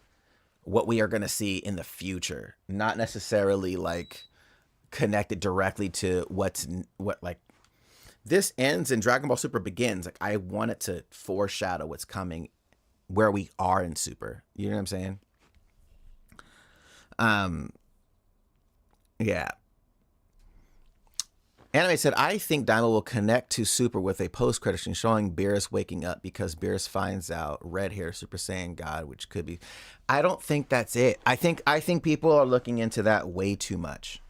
what we are gonna see in the future, not necessarily like connected directly to what like this ends and Dragon Ball Super begins. Like I want it to foreshadow what's coming, where we are in Super. You know what I'm saying? Yeah. Anime said, I think Daima will connect to Super with a post-credit scene showing Beerus waking up because Beerus finds out red hair Super Saiyan God, which could be. I don't think that's it. I think people are looking into that way too much.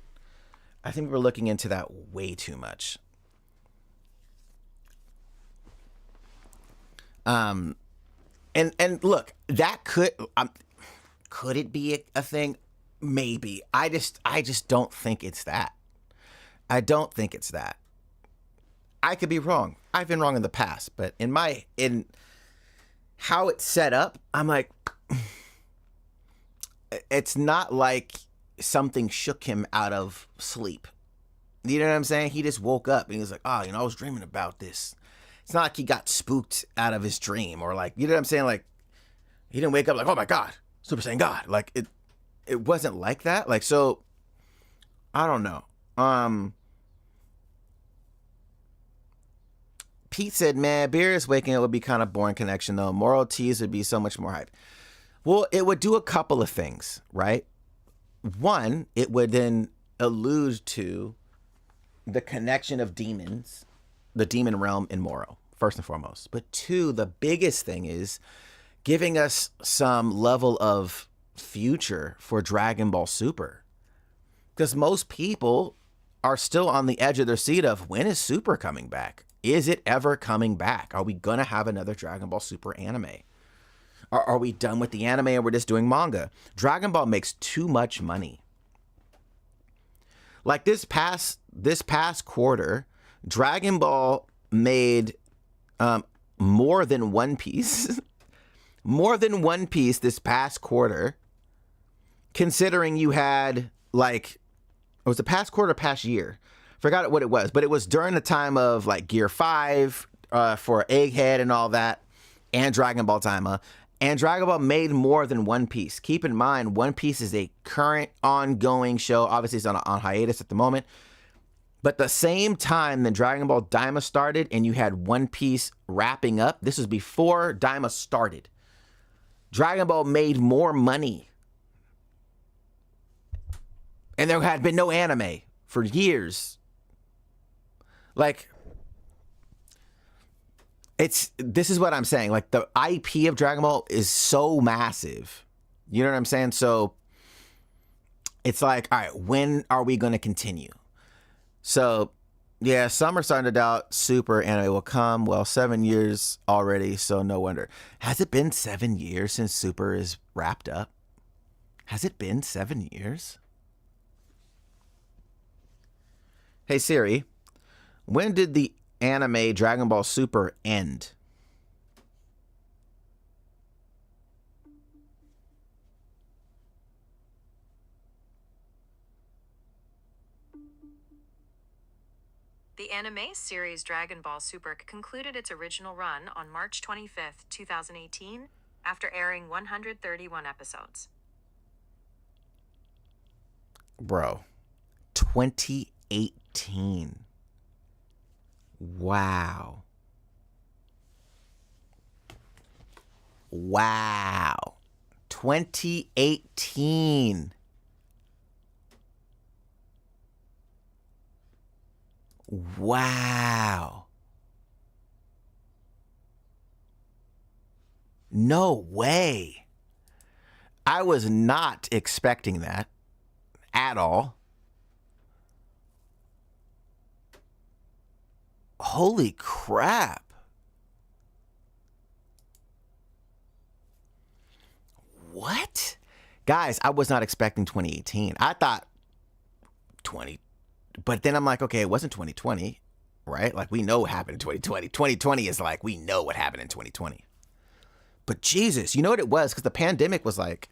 And look, that could it be a thing? Maybe. I just don't think it's that. I don't think it's that. I could be wrong. I've been wrong in the past, but in how it's set up, I'm like, it's not like something shook him out of sleep. You know what I'm saying? He just woke up and he was like, oh, I was dreaming about this. It's not like he got spooked out of his dream or like, you know what I'm saying? Like, he didn't wake up like, oh my God, Super Saiyan God. Like, it wasn't like that. Like, so, I don't know. Pete said, man, Beerus waking up would be kind of boring connection, though. Moral tease would be so much more hype. Well, it would do a couple of things, right? One, it would then allude to the connection of demons, the demon realm in Moro, first and foremost. But two, the biggest thing is giving us some level of future for Dragon Ball Super. Because most people are still on the edge of their seat of, when is Super coming back? Is it ever coming back? Are we going to have another Dragon Ball Super anime? Are we done with the anime and we're just doing manga? Dragon Ball makes too much money. Like this past quarter, Dragon Ball made more than One Piece. More than One Piece this past quarter, considering you had like, it was the past quarter, past year. Forgot what it was, but it was during the time of like Gear 5 for Egghead and all that, and Dragon Ball Daima. And Dragon Ball made more than One Piece. Keep in mind, One Piece is a current ongoing show. Obviously, it's on hiatus at the moment. But the same time that Dragon Ball Daima started and you had One Piece wrapping up, this was before Daima started. Dragon Ball made more money. And there had been no anime for years. Like, this is what I'm saying. Like, the IP of Dragon Ball is so massive. You know what I'm saying? So, it's like, all right, when are we going to continue? So, yeah, some are starting to doubt Super anime will come. Well, 7 years already, so no wonder. Has it been 7 years since Super is wrapped up? Has it been 7 years? Hey, Siri, when did the anime Dragon Ball Super end? The anime series Dragon Ball Super concluded its original run on March 25th, 2018, after airing 131 episodes. Bro, 2018. Wow. 2018. Wow. No way. I was not expecting that at all. Holy crap. What? Guys, I was not expecting 2018. I thought 20, but then I'm like, okay, it wasn't 2020, right? Like, we know what happened in 2020. 2020 is like, we know what happened in 2020. But Jesus, you know what it was? Because the pandemic was like,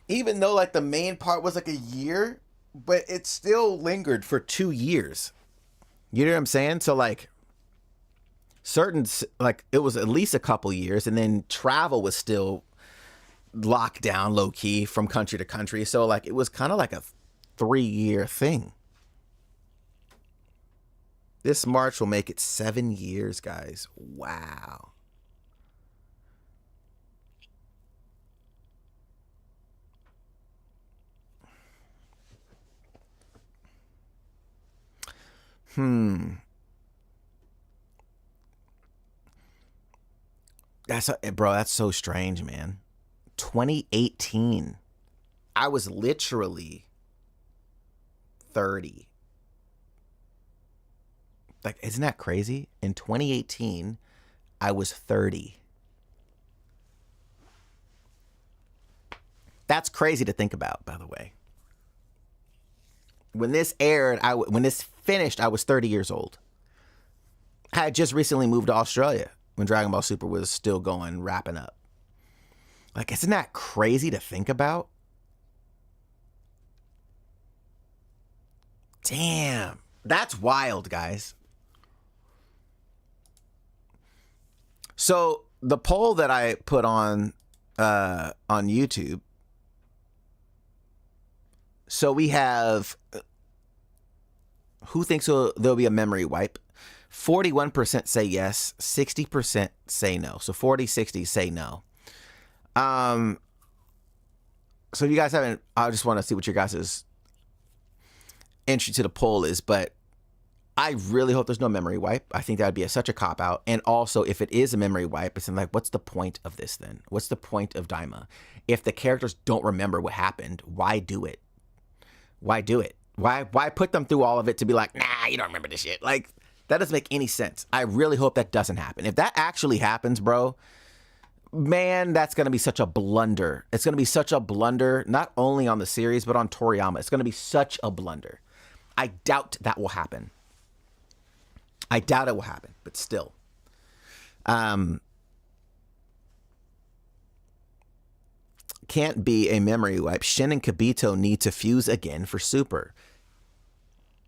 even though like the main part was like a year, but it still lingered for 2 years. You know what I'm saying? So like certain, like it was at least a couple years, and then travel was still locked down low key from country to country. So like it was kind of like a 3-year thing. This March will make it 7 years, guys. Wow. That's so strange, man. 2018. I was literally 30. Like, isn't that crazy? In 2018, I was 30. That's crazy to think about, by the way. When this aired, when this finished, I was 30 years old. I had just recently moved to Australia when Dragon Ball Super was still going, wrapping up. Like, isn't that crazy to think about? Damn. That's wild, guys. So the poll that I put on YouTube. So we have, who thinks there'll be a memory wipe? 41% say yes, 60% say no. So 40-60 say no. So if you guys haven't, I just want to see what your guys' entry to the poll is, but I really hope there's no memory wipe. I think that would be such a cop-out. And also, if it is a memory wipe, it's like, what's the point of this then? What's the point of Daima? If the characters don't remember what happened, why do it? Why do it? Why put them through all of it to be like, nah, you don't remember this shit? Like, that doesn't make any sense. I really hope that doesn't happen. If that actually happens, bro, man, that's going to be such a blunder. It's going to be such a blunder, not only on the series, but on Toriyama. It's going to be such a blunder. I doubt that will happen. I doubt it will happen, but still. Can't be a memory wipe. Shin and Kibito need to fuse again for Super.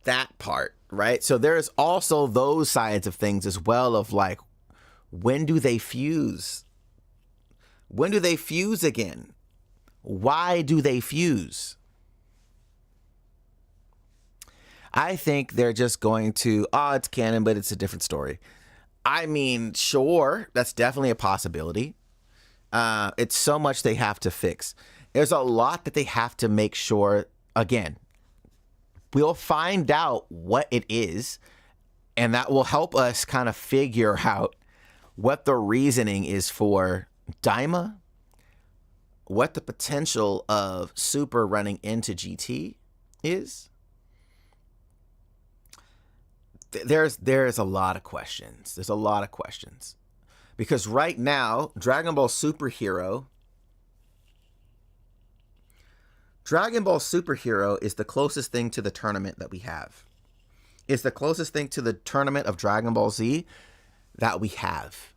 That part, right? So there's also those sides of things as well of like, when do they fuse? When do they fuse again? Why do they fuse? I think they're just going to, it's canon, but it's a different story. I mean, sure, that's definitely a possibility. It's so much they have to fix. There's a lot that they have to make sure, again, we'll find out what it is, and that will help us kind of figure out what the reasoning is for Daima, what the potential of Super running into GT is. There's a lot of questions. There's a lot of questions. Because right now, Dragon Ball Superhero is the closest thing to the tournament that we have. It's the closest thing to the tournament of Dragon Ball Z that we have.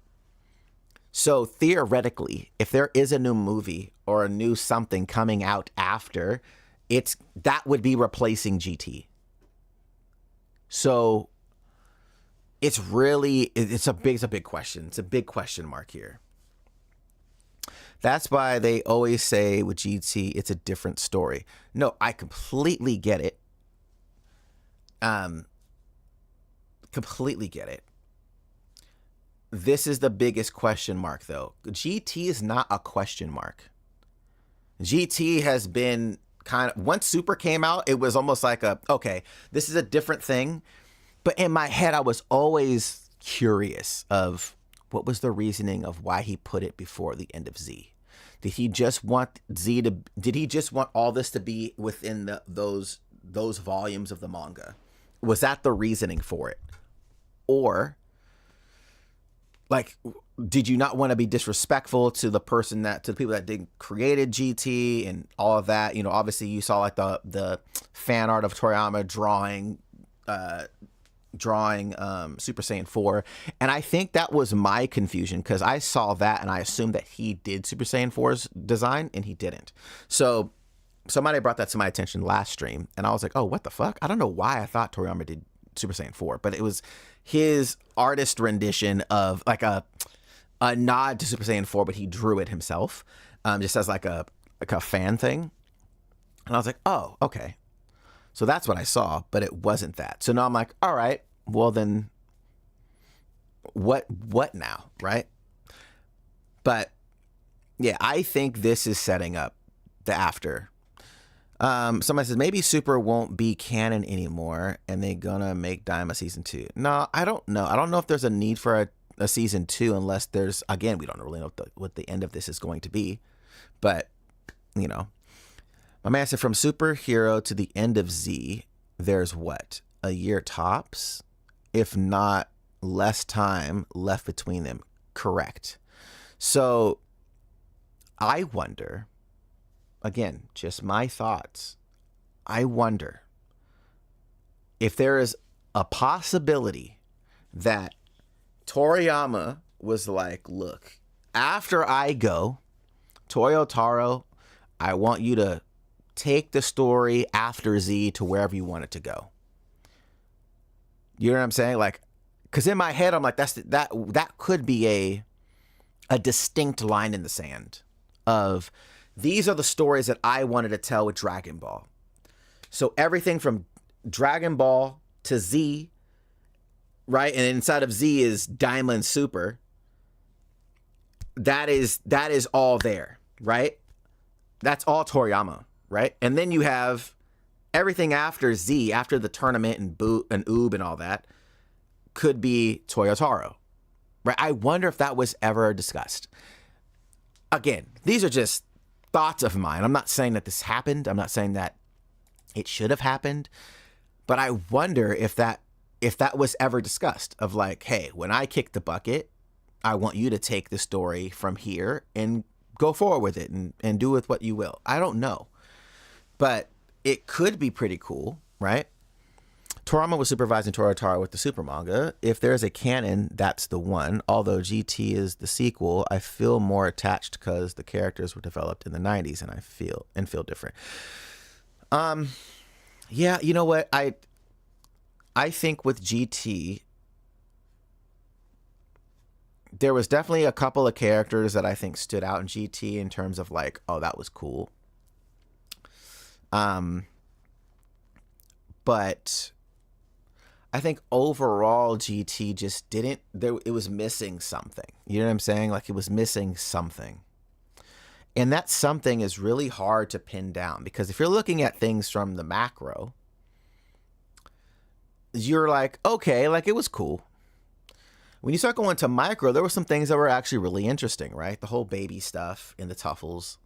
So theoretically, if there is a new movie or a new something coming out after, that would be replacing GT. So it's a big question. It's a big question mark here. That's why they always say with GT, it's a different story. No, I completely get it. Completely get it. This is the biggest question mark, though. GT is not a question mark. GT has been once Super came out, it was almost like okay, this is a different thing. But in my head, I was always curious of what was the reasoning of why he put it before the end of Z. Did he just want did he just want all this to be within those volumes of the manga? Was that the reasoning for it? Or, like, did you not want to be disrespectful to the people that did created GT and all of that? You know, obviously you saw like the fan art of Toriyama drawing Super Saiyan 4, and I think that was my confusion, because I saw that and I assumed that he did Super Saiyan 4's design, and he didn't. So somebody brought that to my attention last stream, and I was like, oh, what the fuck? I don't know why I thought Toriyama did Super Saiyan 4, but it was his artist rendition of like a nod to Super Saiyan 4, but he drew it himself, just as like a fan thing. And I was like, oh, okay. So that's what I saw, but it wasn't that. So now I'm like, all right, well then, what now, right? But yeah, I think this is setting up the after. Somebody says maybe Super won't be canon anymore, and they're gonna make Daima season 2. No, I don't know. I don't know if there's a need for a season 2, unless there's, again, we don't really know what the end of this is going to be. But you know. My man said, from superhero to the end of Z, there's what? A year tops? If not less time left between them. Correct. So I wonder, again, just my thoughts, I wonder if there is a possibility that Toriyama was like, look, after I go, Toyotaro, I want you to take the story after Z to wherever you want it to go. You know what I'm saying? Like, because in my head, I'm like, that could be a distinct line in the sand of, these are the stories that I wanted to tell with Dragon Ball. So everything from Dragon Ball to Z, right? And inside of Z is Daima and Super. That is all there, right? That's all Toriyama. Right? And then you have everything after Z, after the tournament and Oob and all that, could be Toyotaro. Right? I wonder if that was ever discussed. Again, these are just thoughts of mine. I'm not saying that this happened. I'm not saying that it should have happened. But I wonder if that was ever discussed, of like, hey, when I kick the bucket, I want you to take the story from here and go forward with it and do with what you will. I don't know. But it could be pretty cool, right? Toriyama was supervising Toyotaro with the Super manga. If there's a canon, that's the one. Although GT is the sequel, I feel more attached because the characters were developed in the 90s, and I feel different. Yeah, you know what? I think with GT, there was definitely a couple of characters that I think stood out in GT in terms of like, oh, that was cool. But I think overall GT just didn't, it was missing something. You know what I'm saying? Like, it was missing something. And that something is really hard to pin down, because if you're looking at things from the macro, you're like, okay, like, it was cool. When you start going to micro, there were some things that were actually really interesting, right? The whole baby stuff in the Tuffles,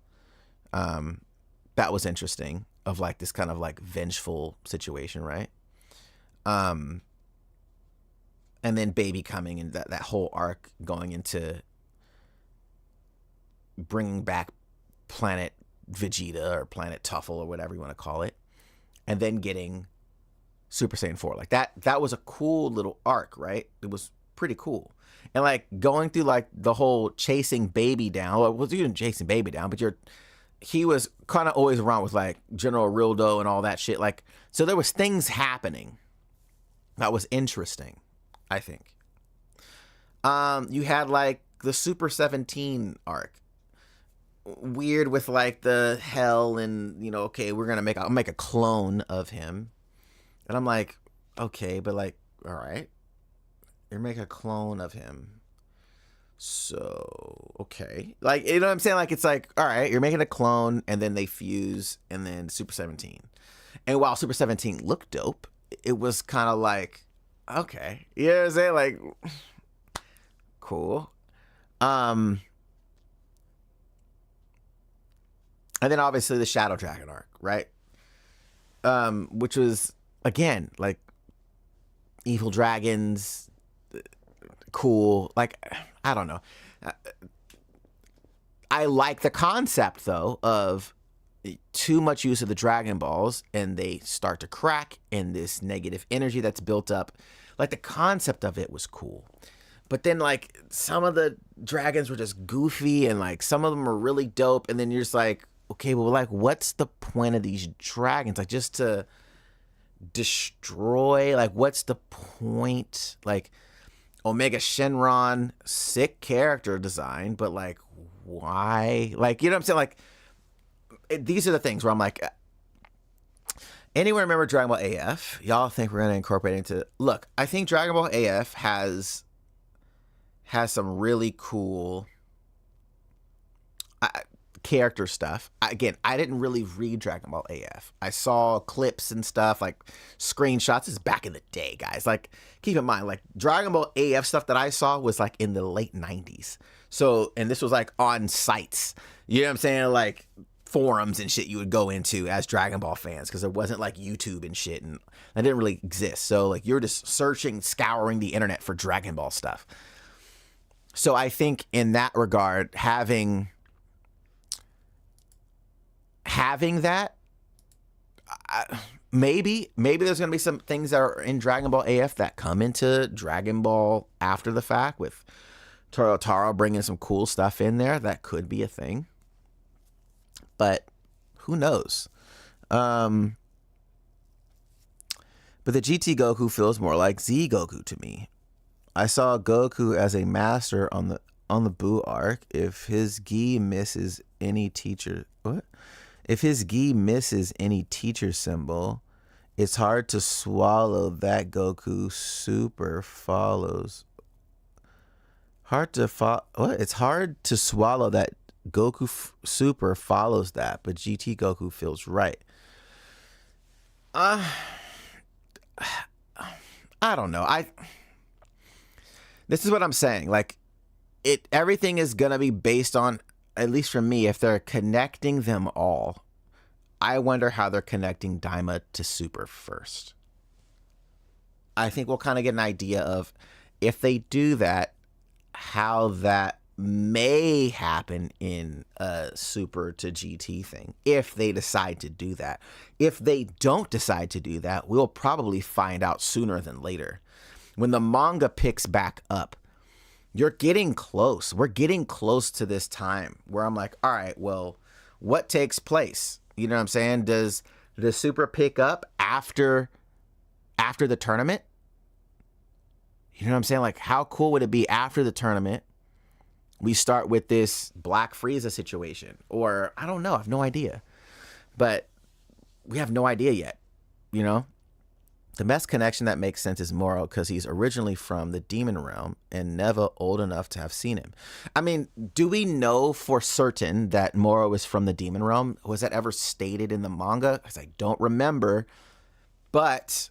that was interesting, of like this kind of like vengeful situation, right? And then baby coming, and that whole arc going into bringing back Planet Vegeta or Planet Tuffle or whatever you want to call it, and then getting Super Saiyan 4. Like that was a cool little arc, right? It was pretty cool. And like going through like the whole chasing baby down, well, it wasn't even chasing baby down, but he was kind of always around with like General Rildo and all that shit. Like, so there was things happening that was interesting, I think. You had like the Super 17 arc, weird with like the hell, and you know, okay, I'll make a clone of him. And I'm like, okay, but like, all right, you're making a clone of him. So, okay. Like, you know what I'm saying? Like, it's like, all right, you're making a clone, and then they fuse, and then Super 17. And while Super 17 looked dope, it was kind of like, okay. You know what I'm saying? Like, cool. And then obviously the Shadow Dragon arc, right? Which was, again, like, evil dragons, cool. Like, I don't know. I like the concept though of too much use of the Dragon Balls and they start to crack and this negative energy that's built up. Like the concept of it was cool. But then like some of the dragons were just goofy and like some of them were really dope. And then you're just like, okay, well, like what's the point of these dragons? Like just to destroy, like what's the point? Like Omega Shenron, sick character design, but like why? Like, you know what I'm saying? Like these are the things where I'm like, anyone remember Dragon Ball AF? Y'all think we're going to incorporate it into... Look, I think Dragon Ball AF has some really cool character stuff. Again, I didn't really read Dragon Ball AF. I saw clips and stuff, like screenshots. This is back in the day, guys. Like, keep in mind, like Dragon Ball AF stuff that I saw was like in the late 90s. So, and this was like on sites. You know what I'm saying? Like forums and shit you would go into as Dragon Ball fans, because there wasn't like YouTube and shit, and that didn't really exist. So like you're just searching, scouring the internet for Dragon Ball stuff. So I think in that regard, having that, maybe there's gonna be some things that are in Dragon Ball AF that come into Dragon Ball after the fact, with Taro bringing some cool stuff in there. That could be a thing. But who knows? But the GT Goku feels more like Z Goku to me. I saw Goku as a master on the Buu arc. If his gi misses any teacher, If his gi misses any teacher symbol, it's hard to swallow that Goku super follows. It's hard to swallow that Goku Super follows that, but GT Goku feels right. I don't know. This is what I'm saying. Like, everything is gonna be based on, at least for me, if they're connecting them all. I wonder how they're connecting Daima to Super first. I think we'll kind of get an idea of, if they do that, how that may happen in a Super to GT thing, if they decide to do that. If they don't decide to do that, we'll probably find out sooner than later. When the manga picks back up, you're getting close. We're getting close to this time where I'm like, all right, well, what takes place? You know what I'm saying? Does Super pick up after the tournament? You know what I'm saying? Like, how cool would it be after the tournament? We start with this Black Frieza situation, or I don't know. I have no idea, but we have no idea yet. You know, the best connection that makes sense is Moro, because he's originally from the Demon Realm and never old enough to have seen him. I mean, do we know for certain that Moro is from the Demon Realm? Was that ever stated in the manga? Because I don't remember, but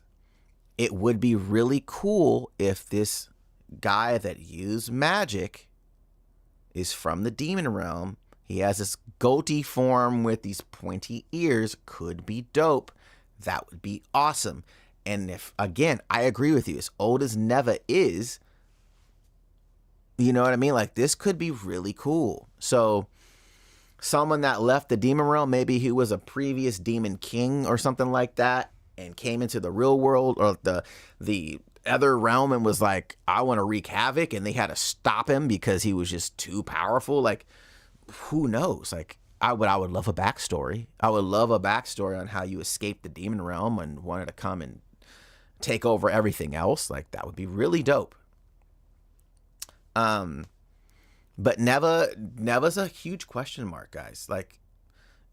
it would be really cool if this guy that used magic is from the Demon Realm. He has this goatee form with these pointy ears. Could be dope. That would be awesome. And if, again, I agree with you, as old as Neva is, you know what I mean? Like, this could be really cool. So someone that left the Demon Realm, maybe he was a previous Demon King or something like that, and came into the real world or the other realm and was like, I want to wreak havoc, and they had to stop him because he was just too powerful. Like, who knows? Like, I would love a backstory. I would love a backstory on how you escaped the Demon Realm and wanted to come and take over everything else. Like, that would be really dope. But Neva's a huge question mark, guys. Like,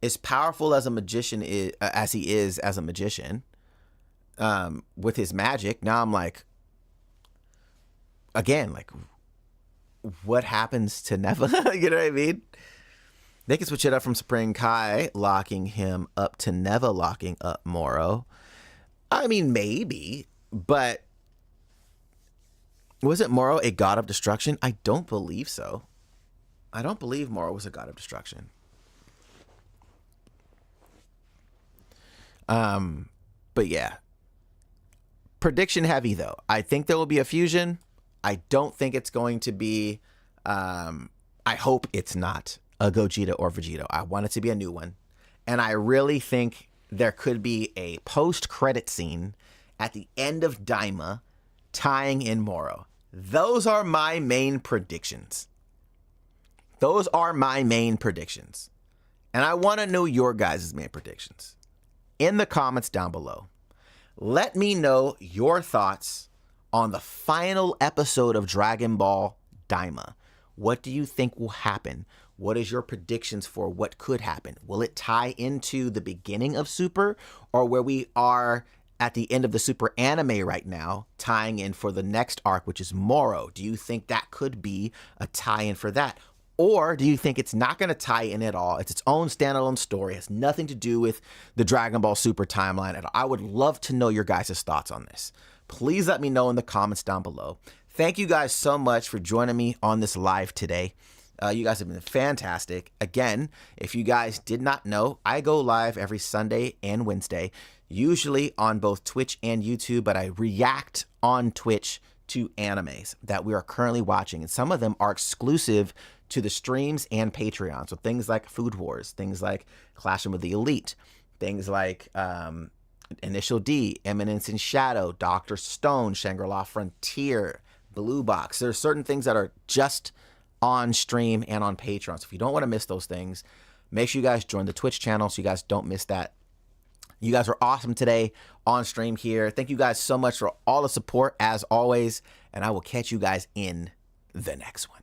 as powerful as a magician as he is as a magician, with his magic, now I'm like, again, like, what happens to Neva? You know what I mean? They can switch it up from Supreme Kai locking him up to Neva locking up Moro. I mean, maybe, but was it Moro a god of destruction? I don't believe so. I don't believe Moro was a god of destruction. But yeah. Prediction heavy, though. I think there will be a fusion. I don't think it's going to be, I hope it's not a Gogeta or Vegito. I want it to be a new one. And I really think there could be a post-credit scene at the end of Daima tying in Moro. Those are my main predictions. Those are my main predictions. And I want to know your guys' main predictions in the comments down below. Let me know your thoughts on the final episode of Dragon Ball Daima. What do you think will happen? What is your predictions for what could happen? Will it tie into the beginning of Super, or where we are at the end of the Super anime right now, tying in for the next arc, which is Moro? Do you think that could be a tie-in for that? Or do you think it's not going to tie in at all? It's its own standalone story. It has nothing to do with the Dragon Ball Super timeline at all. I would love to know your guys' thoughts on this. Please let me know in the comments down below. Thank you guys so much for joining me on this live today. You guys have been fantastic. Again, if you guys did not know, I go live every Sunday and Wednesday, usually on both Twitch and YouTube, but I react on Twitch to animes that we are currently watching. And some of them are exclusive to the streams and Patreon. So things like Food Wars, things like Clashing with the Elite, things like Initial D, Eminence in Shadow, Dr. Stone, Shangri-La Frontier, Blue Box. There are certain things that are just on stream and on Patreon. So if you don't want to miss those things, make sure you guys join the Twitch channel so you guys don't miss that. You guys are awesome today on stream here. Thank you guys so much for all the support as always, and I will catch you guys in the next one.